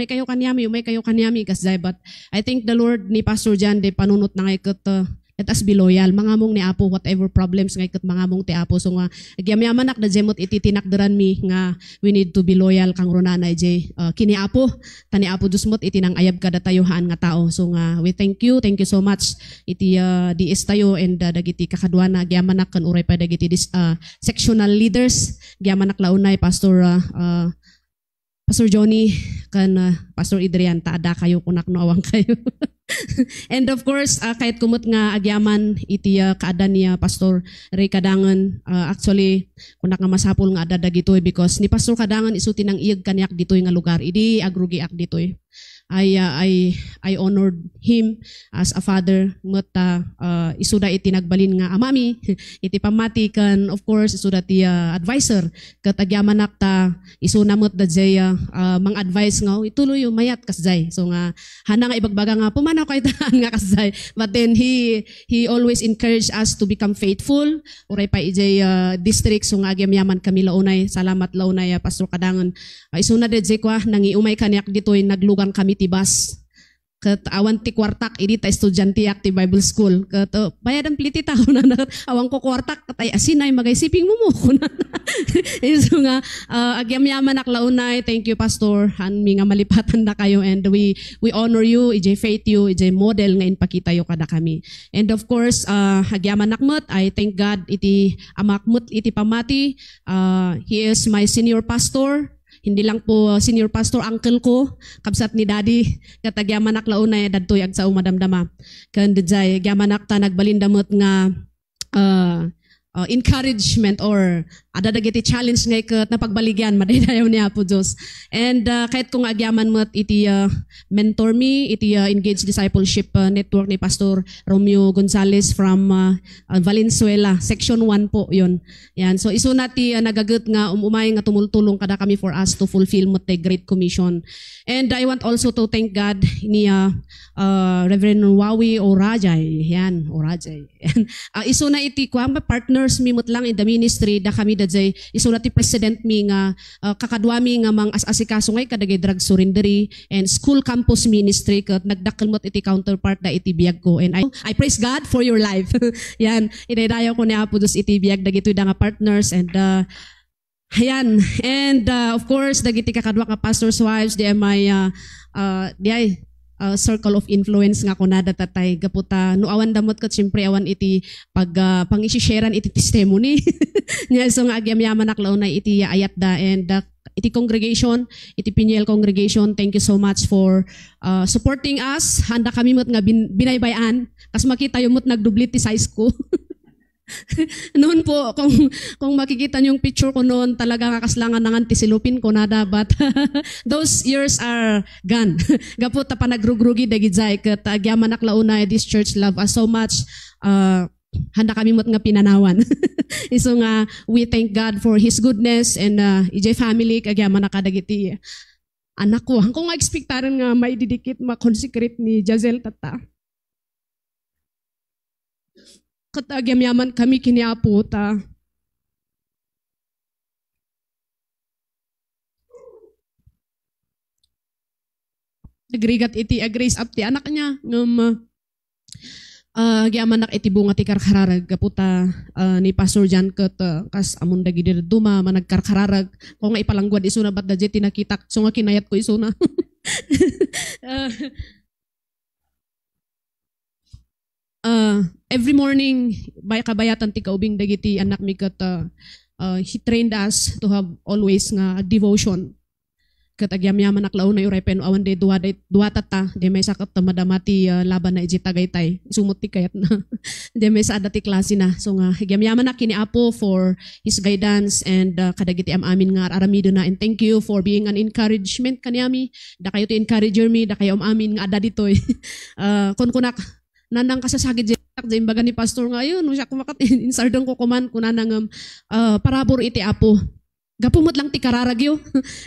kayo kanyami kasday, but I think the Lord ni Pastor Jan de panunot na ngay ket let us be loyal mangamong ni Apo whatever problems ngay ket mangamong ti Apo so nga agyamyaman na jemot iti tinakdaran mi nga we need to be loyal kang runanay jay kini Apo tani Apo Dusmot iti nang ayab kada tayuhaan nga tao so nga we thank you so much iti diis tayo and dagiti kakadwana agyamanak kan uray pa dagiti sectional leaders agyamanak launay Pastor Johnny kan Pastor Adrian taada kayo kunak no awang kayo. And of course kahit kumot nga agyaman iti kaadan niya Pastor Ray Kadangan, actually kunak nga masapol nga ada dagitoy because ni Pastor Kadangan isuti nang iyag kanyak ditoy nga lugar idi agrugi ak ditoy. I honored him as a father but isuda iti nagbalin nga amami iti pamati kan of course isuda ti advisor ket agyamanak ta isuna met da jay mang advice nga ituloy mayat kasjay so nga hana nga ibagbaga nga pumanaw kay taan nga kasjay but then he always encouraged us to become faithful uray pa ijay district so nga agyamyaman kami launay, salamat launay Pastor Kadangan. Isuna de jay kwa nangiumay kanyak ditoy naglugan kami tibas Kat awan ti kwartak, idi ta estudyante ti Bible School. Kat bayadan pliti ta, awan ko kwartak, kat ay asinay, magaysiping mo kunan. So nga, agyam-yaman aklaunay, thank you Pastor, han mi nga malipatan na kayo, and we honor you, ijay faith you, ijay model nga inpakita yo kada kami. And of course, agyaman nakmot, I thank God iti amakmot iti pamati. He is my senior pastor. Hindi lang po senior pastor, uncle ko, kabsat ni daddy, katagyaman aklaunay, dadtoy ag sa umadamdama. Kandijay, agyaman ta nagbalindamot nga encouragement or adadagiti challenge ngay kat na pagbaligyan madaydayaw niya po Diyos. And kahit kung agyaman mo't iti mentor me, iti Engaged Discipleship Network ni Pastor Romeo Gonzales from Valenzuela, section 1 po yun. Yan. So iso nati nagagut nga umumay nga tumultulong kada kami for us to fulfill mo the Great Commission. And I want also to thank God ni Reverend Wawi Orajay. Yan, Orajay. Iso na iti kwa partners mi mut lang in the ministry da kami dadjay iso na ti president mi nga kakadwami nga mang asikaso ngay kadagay drug surrendering and school campus ministry ket nagdakkel mot iti counterpart da iti biag ko, and I praise God for your life. Yan, idaydayo ko ni Apo Dios iti biag dagitoy da nga partners, and ayan, and of course dagiti kakadwa ka pastors wives, di my circle of influence nga kunada tatay gaputa no awan damot kat syempre awan iti pag pangisisharean iti testimony nya so nga agyam-yaman aklaunay iti ayat da, and iti congregation, iti Piniel congregation, thank you so much for supporting us. Handa kami mot nga binaybayan kas makita yung mot nagdublit ti size ko. Noon po, kung makikita niyo yung picture ko noon, talaga kakaslangan ng antisilupin ko nada, but those years are gone. Gapot pa nagrugrugi dagijay ket agyaman aklaunay this church love us so much. Handa kami mot nga pinanawan. So nga we thank God for His goodness, and ijay family agyaman nakadagiti anak ko. Hangko nga ekspektaran nga may didikit ma-consecrate ni Jazel tata. Katagyam-yaman kami kiniapo ta. Agrigat iti agrace up ti anak niya ngam agyaman nak iti bunga ti karkararag kaputa ni Pastor Jan ket kas amon dagiti duma managkarkararag ko nga ipalangguad isuna bat da jeti nakita so nga kinayat ko isuna. Every morning, kabayatan ti kaubing dagiti anak mi kat he trained us to have always nga devotion. Kat agyam-yaman aklaunay uray awan de duwa tata de may sakat madamati laban na iji tagaytay. Sumot ti kayat na de may sa adati klase na. So nga agyam-yaman na kini Apo for his guidance, and kadagiti amin nga aramido na, and thank you for being an encouragement kaniami. Da kayo to encourager me, da kayo amin nga ada ditoy. Kun kunak nanang kasasagid jay imbaga ni Pastor nga yun, siya kumakat insardong ko kuman kunanang parabor iti Apo. Gapumot lang ti kararagyo.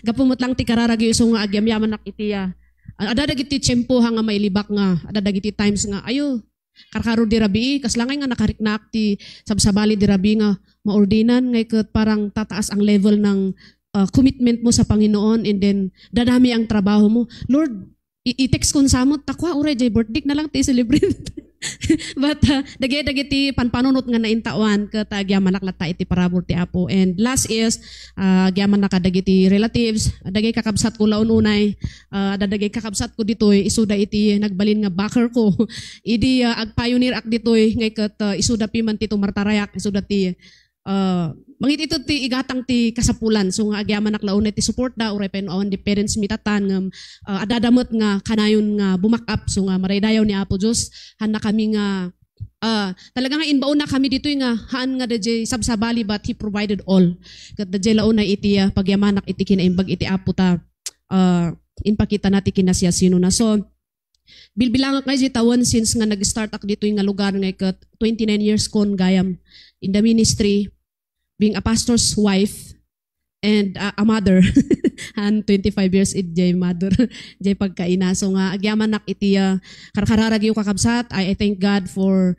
Gapumot lang ti kararagyo so nga agyam-yaman nak iti adadagiti tiyempo nga mailibak nga adadagiti times nga ayo karkaro di rabi kaslangay nga nakariknak ti sabsabali di rabi nga maordinan ngay ket parang tataas ang level ng commitment mo sa Panginoon, and then dadami ang trabaho mo. Lord, i-text kon samot takwa uray jay birthday na lang ti celebrate. But dagiti panpanunot nga naintawan ket agyaman naklata iti parabor ti Apo. And last is agyaman nakadagiti relatives, dagay kakabsat ko laon unay, dagay kakabsat ko ditoy isuda iti nagbalin nga backer ko. Idi agpioneer ak ditoy ngay ket isuda pi man ti tumartarayak, isuda ti mangit ito ti igatang ti kasapulan. So nga agyaman naklaunay ti support da uray pen awan di parents mitatan ngam adadamot nga kanayon nga bumak up. So nga maraydayaw ni Apo Dios handa kami nga talaga nga inbaon na kami dito nga haan nga dadjay sabsabali, but He provided all. Kat dadjay launa iti pagyamanak iti kinaimbag iti Apo ta inpakita nati kinasya sino na. So bilbilang nga iti tawon since nga nag-start ak dito nga lugar nga kat 29 years kon gayam in the ministry, being a pastor's wife and a mother. And 25 years it jay mother jay pagkaina. So nga agyaman nak iti karkararag yung kakabsat. I thank God for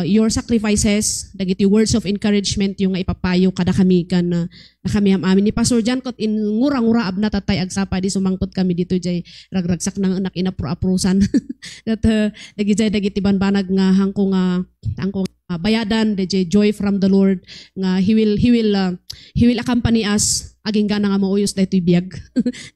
your sacrifices, dagiti words of encouragement yung nga ipapayo kada kami kan na kami amin ni Pastor Jan kot in ngura-ngura abna tatay agsapa di sumangpot kami dito jay ragragsak ng anak inapro-aprosan. Dat dagiti banbanag nga hangko bayadan DJ joy from the Lord nga he will accompany us aging gana nga mauyos daytoy biag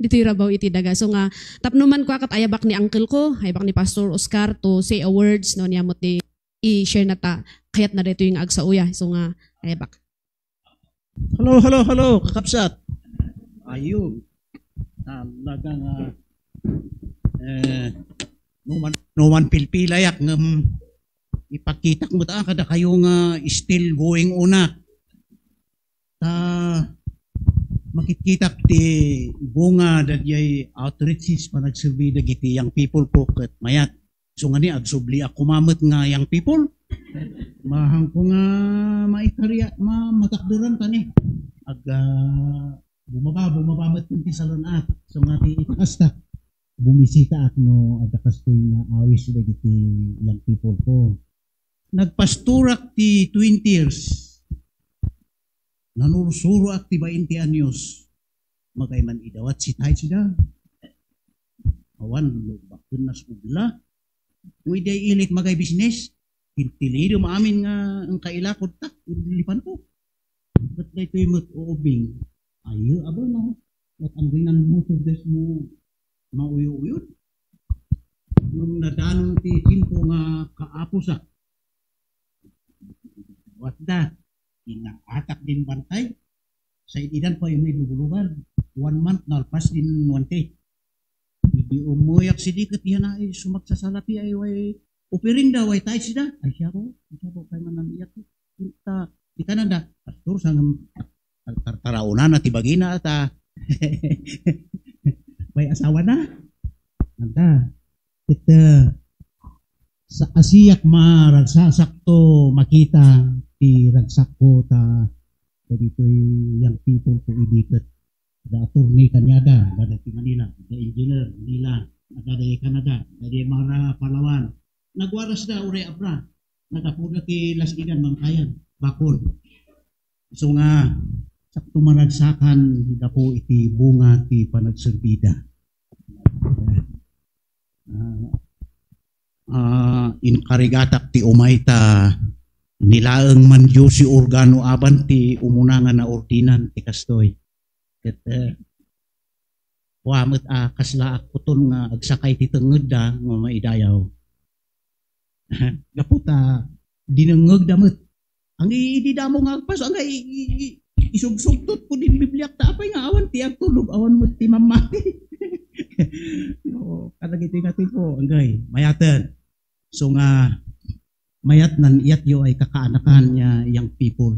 dito rabaw iti daga. So nga tapnuman ko akat ayabak ni uncle ko, ayabak ni Pastor Oscar to say a words no niya ti i-share na ta kayat na dito yung agsauya. So nga ayabak. Hello, kakapsat. Ayun. Talagang no man pilpilayak ng ipakita mo ta kada kayo nga still going una. Makikita ti bunga dadyay outreaches pa nagsurvey dagiti yang people ko ket mayat. So nga ni agsubli ako mamot nga yang people. Mahang ko nga maikarya matakduran tani. Bumabamot ti salonat. So nga ti ikasta bumisita ak no adakas ko nga awis dagiti yang people ko. Nagpasturak ti 20 years. Nanursuro ak ti 20 anyos. Magayman idawat si tayo sida. Awan, bakun nas ugla. Kung iday ilik magay business, tilido maamin nga ang kailakod ta, lipan ko. Ba't na ito'y mat-uubing? Ayo, abo na. At ang rinan mo to des mo mauyo-uyod. Nung nadanong ti pinto nga kaaposa. What da? Inaatak din bantay. Sa ididan pa yung may lugulugan. 1 month na alpas din 1 day. Hindi umuyak si Dikat yan ay sumagsasalapi ay upiring daw ay tayo sida. Ay siya po kay manamiyak. Di ka nanda. Pastor sa tarauna na tibagina at may asawa na. Nanda. Kita sa asiyak maragsasakto makita ti ragsak ko ta dito'y yang people ko idikat. Da attorney Kanyada, da ti Manila, da engineer Manila, da Canada, da mga Palawan. Nagwaras da ure abra, nagapuna ti Lasigan Mangkayan, Bakol. So nga sakto maragsakan da po iti bunga ti panagserbida. Inkarigatak ti umayta nilaeng man Diyos si organo aban ti umunangan na ordinan ti kastoy. Ket wamot kasla akuton nga agsakay ti tenged da nga maidayaw. Gaputa dinengeg damit. Ang ididamo nga agpas ang isugsugtot ko din Bibliak ta apay nga awan ti agtulog awan mo ti mamati. No, kadagiti nga tipo anggay mayaten. So nga mayat nan iyat yo ay kakaanakan niya yang people.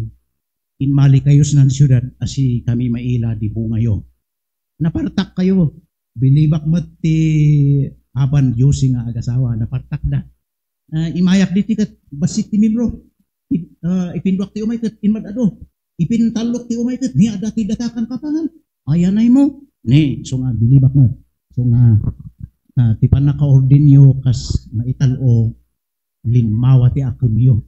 Inmali kayo sa siyudad asi kami maila di bunga yo. Napartak kayo. Bilibak mo ti aban Diyos nga agasawa. Napartak da. Imayak di tikat basit ti membro. Ipinduak ti umay kat inmadado. Ipintalok ti umay kat niya dati datakan kapangan. Ayanay mo. Ni, so nga bilibak mo. So nga ti panaka-ordin yo kas maitalo linmawa ti akum yo.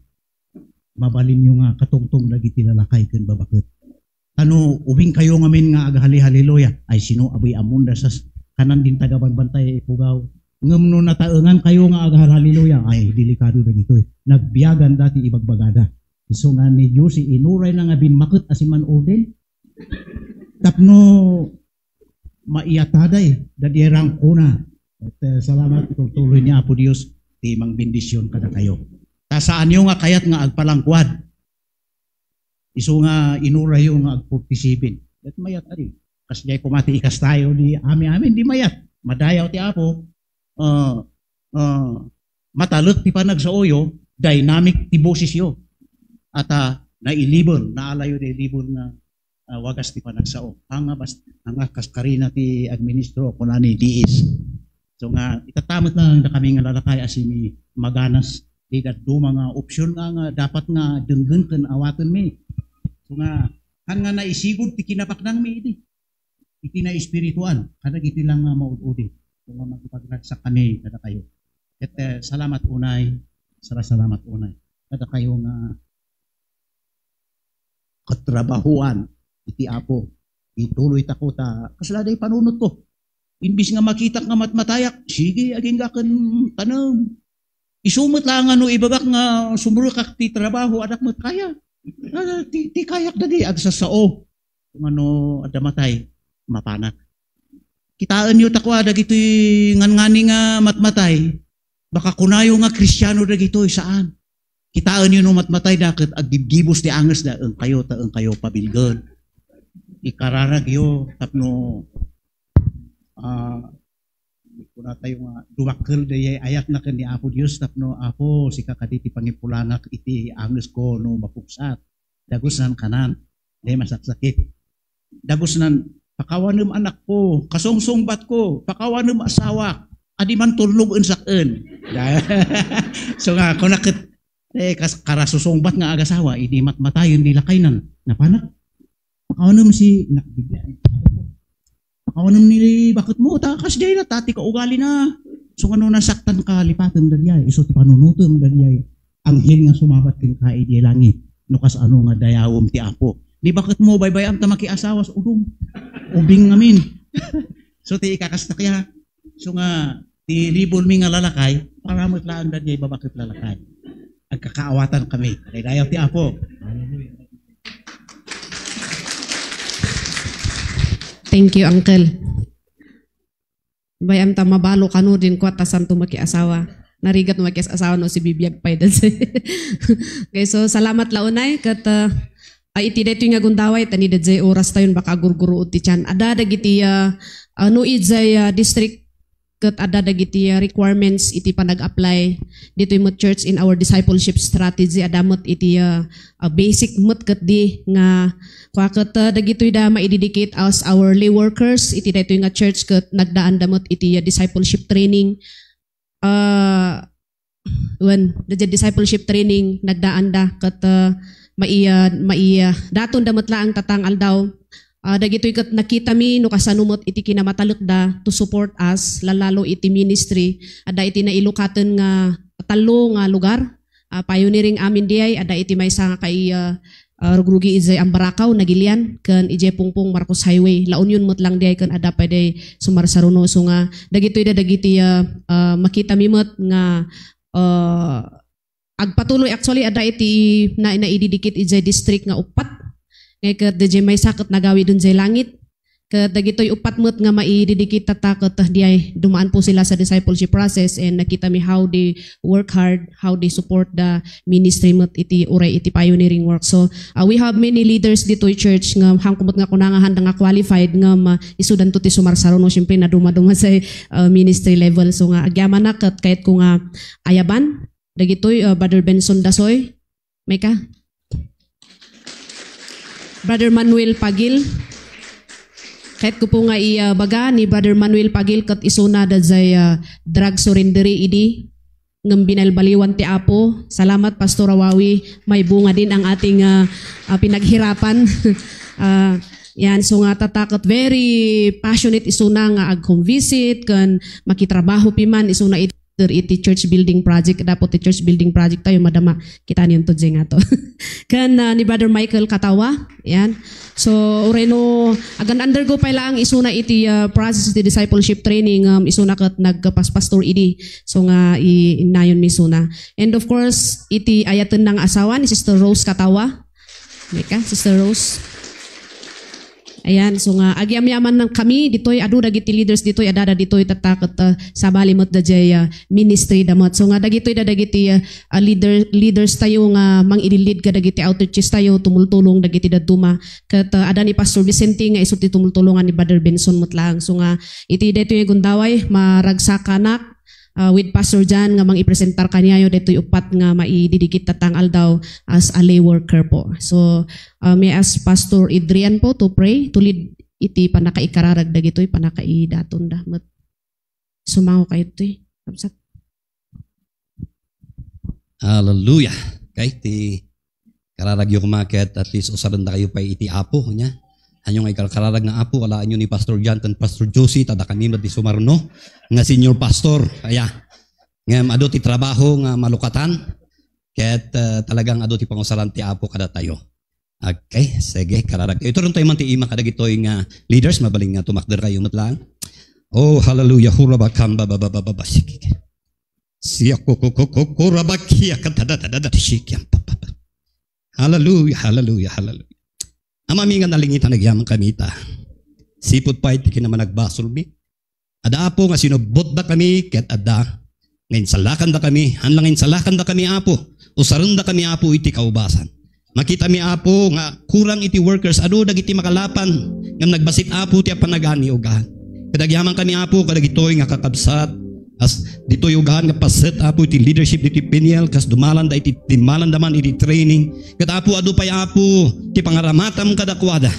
Mabalin yung katungtong dagiti lalakay ken babakit. Ano ubing kayo ngamin nga agahali haleluya ay sino abay amunda sa kanan din tagabanbantay pugaw. Ngem no nataengan kayo nga agahali haleluya ay delikado dagito. Nagbiyagan dati ibagbagada. So nga ni Dios inuray na nga binmakit asiman orden. Tapno maiyataday dadirang kuna. At salamat tuloy niya Apo Dios ti mang bendisyon kada kayo. Saan yung nga kayat nga agpalangkwad. Iso nga inura yung nga agpurtisipin. At mayat ari. Kasjay kumati ikas tayo di amin di mayat. Madayaw ti Apo. Matalot ti panagsauyo. Dynamic ti boses yo. At nailibon. Naalayo na ilibon nga wagas ti panagsao. Hanga kaskarina ti administro kunani diis. So nga itatamot lang na kami nga lalakay asimi maganas. Di daddo mga opsyon nga dapat nga denggen ken awaten mi. So nga kan nga naisigod ti kinapaknang mi iti. Iti na espiritual kada iti lang nga maud-udi. So nga magpagragsak kami kada kayo. Salamat unay. Salamat unay. kada kayo nga katrabahuan iti Apo. Ituloy tako ta kasaladay panunot ko. Imbis nga makita nga matmatayak, sige aging gakan tanam. Isumot lang ano ibabak nga sumurukak ti trabaho adak mo kaya. Ti kayak dadi agsa sao. Kung ano ada matay mapanak. Kitaan yu takwa dagitoy ngani nga matmatay. Baka kunayo nga Kristiyano dagitoy saan? Kitaan yu no matmatay daket agdibgibos ti anges da ang kayo pabilgon. Ikararag yu tapno kuna tayo nga duwakkel dayay ayat na ken ni Apo Dios tapno Apo sika kaditi pangipulanak iti anges ko no mapuksat. Dagusnan kanan. Day masaksakit. Dagusnan pakawanem anak ko, kasungsungbat ko, pakawanem asawa, adi man tulog unsaken. So nga kunakit karasusungbat nga agasawa, idi matmatayon di lakaynan. Napanak? Pakawanem si nakbigyan. Pakawanem ni bakit mo takas day na tati ka ugali na. So ano nasaktan ka lipatan dadyay, iso ti panunutom dadyay. Anghel nga sumabat ken ka idi langit. No kas ano nga dayawom ti Apo. Di bakit mo baybayan ta makiasawa sa udong. Ubing ngamin. So ti ikakastak ya. So nga ti libol mi nga lalakay, paramot laan dadyay babakit lalakay. Agkakaawatan kami. Kay dayaw ti Apo. Thank you, Uncle. Bayam ta mabalo kanu din ko atasan to makiasawa. Narigat mo makiasawa no si bibiyag pay dan. Okay, so salamat launay kat iti dayto nga gundaway tani dadjay oras tayon baka gurguru uti chan. Ada dagiti no idzay district kat ada dagiti requirements iti panag-apply dito mo church in our discipleship strategy adamot iti basic mut kat di nga kwakat dagitoy da maidedicate as our lay workers iti dayto nga church kat nagdaan damot iti discipleship training when the discipleship training nagdaan da kat maiya daton damot laang tatang aldaw dagitoy kat nakita mi no kasanumot iti kinamataluk da to support us lalalo iti ministry ada iti nailukaten nga talo nga lugar pioneering amin diay ada iti maysa nga kay rugrugi ijay Ambarakaw nagilian ken ijay Pungpong Marcos Highway la union mot lang diay ken ada pwede sumarsaruno so nga dagitoy da dagiti makita mi met nga agpatuloy actually ada iti na ididikit ijay district nga upat ngay ket DJ may sakit nagawi dun jay langit ket dagitoy upat met nga maididikit tatakot diay dumaan po sila sa discipleship process and nakita mi how they work hard, how they support the ministry met iti uray iti pioneering work. So we have many leaders dito church nga hangkumot nga kunangahan nga qualified nga isudan to ti sumarsaruno syempre na dumaduma sa ministry level. So nga agyaman na ket kahit ko nga ayaban dagitoy Brother Benson Dasoy may ka Brother Manuel Pagil. Kahit ko po nga baga ni Brother Manuel Pagil kat isuna da jay drug surrendery idi ngem binalbaliwan ti Apo. Salamat Pastor Awawi, may bunga din ang ating pinaghirapan. Yan so nga tatakot very passionate isuna nga ag-home visit kan makitrabaho piman isuna iti church building project dapat ti church building project tayo madama kita niyon to jay nga to. Kan ni Brother Michael Katawa yan. So ureno agan undergo pa lang isuna iti process iti discipleship training isuna ket nagpaspastor idi. So nga inayon mi suna. And of course iti ayaten ng asawa ni Sister Rose Katawa. Meka Sister Rose. Ayan, so nga agyam-yaman ng kami ditoy adu dagiti leaders ditoy adada ditoy tatakot sa balimot da jay ministry damot. So nga dagitoy dagiti leaders tayo nga mang-ililid ka dagiti outreaches tayo tumultulong dagiti daduma ket ada ni Pastor Vicente nga isu ti tumultulongan ni Brother Benson mutlang. So nga iti daytoy gundaway maragsakanak with Pastor John nga mang-ipresentar kanyayo daytoy upat nga maididikit tatang aldaw as a lay worker po. So may ask Pastor Adrian po to pray to lead iti panakaikararag dagitoy panakaidaton da. Sumango kayo toy. Kamsat. Hallelujah. Kay ti kararag yung kumaket at least usaran na kayo pa iti Apo nya. Anyong ay kararag nga Apo wala anyo ni Pastor John kan Pastor Josie tada kanino di sumarno nga senior pastor kaya ngem ado ti trabaho nga malukatan Kaya't talagang ado ti pangusaran ti Apo kada tayo. Okay, sige, kararag. Ito rin tayo man ti ima kada gitoy nga leaders, mabaling nga tumakder kayo matlang. Oh, hallelujah, huraba kamba babababa sikik. Siya kukukukurabakya katadadadada sikyam papapa. Hallelujah, hallelujah, hallelujah. Amami nga nalingitan nagyamang kamita. Sipot pa iti kinaman nagbasulbi. Ada Apo nga sinubot da kami ket ada ngayon salakan da kami, hanlangin salakan da kami Apo. Usaron da kami Apo iti kaubasan. Makita mi Apo nga kurang iti workers adu dagiti makalapan ngam nagbasit Apo ti panagani ugahan. Kadagyaman kami Apo kadagitoy nga kakabsat as ditoy ugahan nga paset Apo iti leadership iti Peniel kas dumalan da iti timalan daman iti training. Ket Apo adu pay Apo ti pangaramatam kadakwada.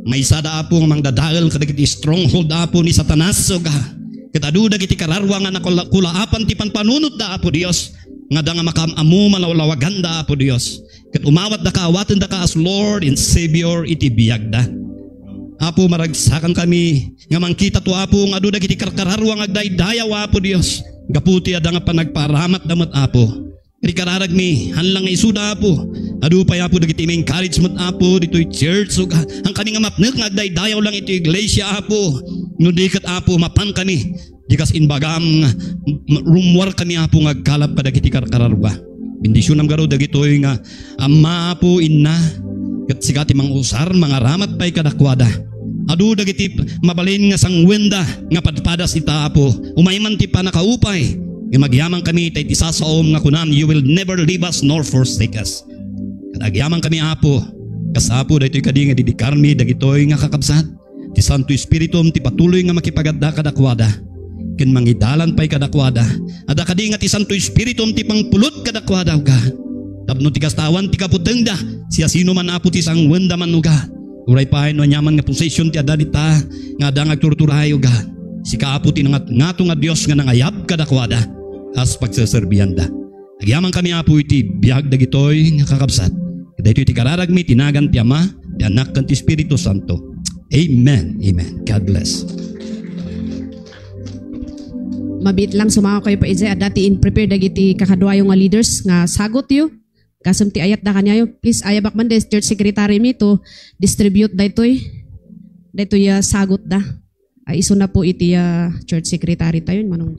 May sada Apo nga mangdadael kadagiti stronghold Apo ni Satanas ugahan. Ket adu dagiti kararwa nga nakulaapan ti panpanunot da Apo Dios. Nga da nga makamamu malawlawagan da Apo Dios. Ket umawat da kaawatan da ka as Lord and Savior iti biyag da. Apo maragsakan kami nga mangkita to Apo nga adu dagiti karkararwa nga agdaydayaw Apo Dios. Gaputi ada nga panagparamat damat Apo. Iti kararag mi hanlang nga isuda Apo. Adu pay Apo dagiti encouragement Apo ditoy church ug ang kami nga mapnek nga agdaydayaw lang iti iglesia Apo. No diket Apo mapan kami. Dikas inbagam rumwar kami Apo nga agkalap kadagiti karkararwa. Bendisyon am garo dagitoy nga amma Apo inna ket sigati mangusar mangaramat pay kadakwada. Adu dagiti mabalin nga sangwenda nga padpadas ita Apo. Umayman ti panakaupay. Nga magyamang kami tay ti sasaom nga kunan you will never leave us nor forsake us. Kadagyaman kami Apo. Kas Apo daytoy kadi nga didikarmi dagitoy nga kakabsat. Ti Santo Espiritu ti patuloy nga makipagadda kadakwada. Ken mangidalan pay kadakwada. Ada kadi nga ti Santo Espiritu ti pangpulot kadakwada uga. Tapno ti kastawan ti kaputengda siya sino man Apo ti sangwenda man uga. Uray pahay no nyaman nga possession ti adalita nga da ngagturturahay uga. Si Apo ti ngato nga Dios nga nangayab kadakwada as pagsaserbihan da. Agyaman kami Apo iti biag dagitoy nga kakabsat. Daytoy ti kararag mi tinagan ti Ama, ti Anak ken ti Espiritu Santo. Amen. Amen. God bless. Mabit lang sumaka kayo pa ije at dati in prepare dagiti kakadwayo nga leaders nga sagot yu. Kasam ti ayat da kanyayo. Please ayabak man des church secretary mi to distribute daytoy. Daytoy sagot da. Ay iso na po iti church secretary tayo manong.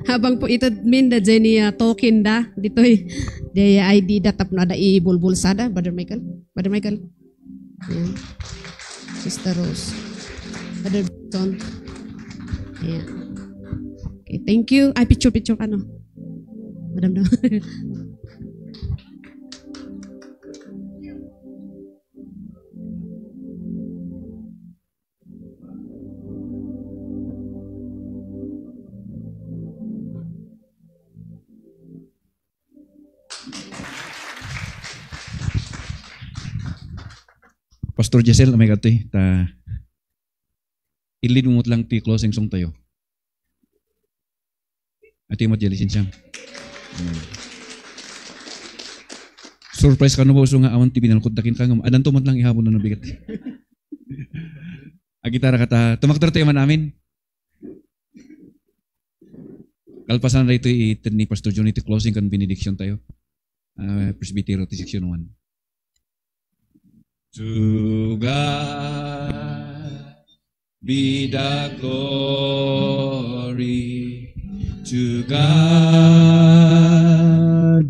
Habang po ito min da Jenny token da ditoy day ID da tap na da ibulbulsada Brother Michael. Ayan. Sister Rose. Brother Ton. Ayan. Okay, thank you. Ay picture ano. Madam daw. Pastor Giselle, may gatoy, ilid mo lang ti closing song tayo. At yung matjalisin siya. Surprise ka na ba so nga awan ti binalkod takin ka nga adan to man lang ihapon na nabigat. Agitara kata tumaktor tayo man amin. Kalpasan na ito ni Pastor John iti closing kan benediction tayo. Presbytero ti section 1. To God be the glory. To God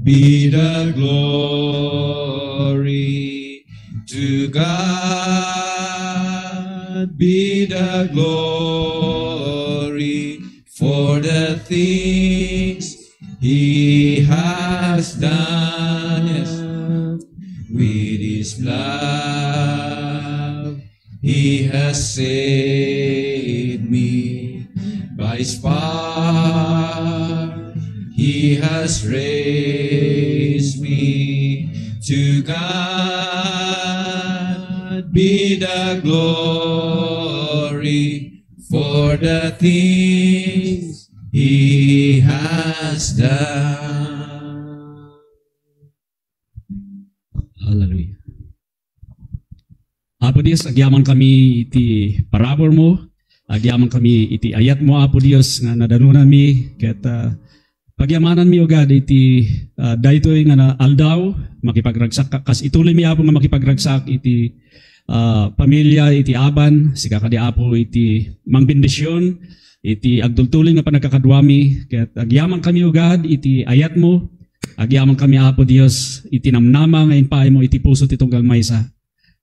be the glory. To God be the glory for the things He has done. Yes. With His blood, He has saved me. By His power, He has raised me. To God be the glory for the things He has done. Hallelujah. Apo Dios, agyaman kami iti parabor mo, agyaman kami iti ayat mo, Apo Dios, nga nadanunan mi, ket pagyamanan mi ugad iti daytoy nga na aldaw, makipagragsak, kas ituloy mi Apo nga makipagragsak iti pamilya, iti aban, sika kadi Apo iti mangbendisyon, iti agdultuloy nga panagkakadwami, ket agyaman kami ugad iti ayat mo, agyaman kami Apo Dios, iti namnama nga inpaay mo, iti puso ti tunggal maysa.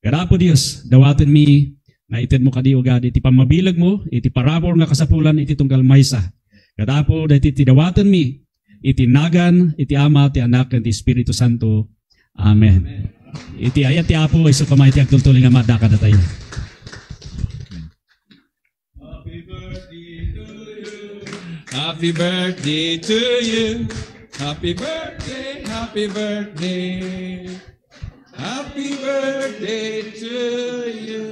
Kaya po Diyos, dawatin mi na itin mo kadi ugad iti pamabilag mo, iti parabor nga kasapulan iti tunggal maysa. Kaya po dahiti iti dawatin mi, iti nagan, iti ama, iti anak, iti Espiritu Santo. Amen. Iti ayat ti Apo, iso kamay iti agtultuloy nga madaka na tayo. Happy birthday to you. Happy birthday, happy birthday. Happy birthday to you.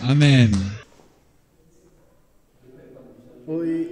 Amen. Hoy,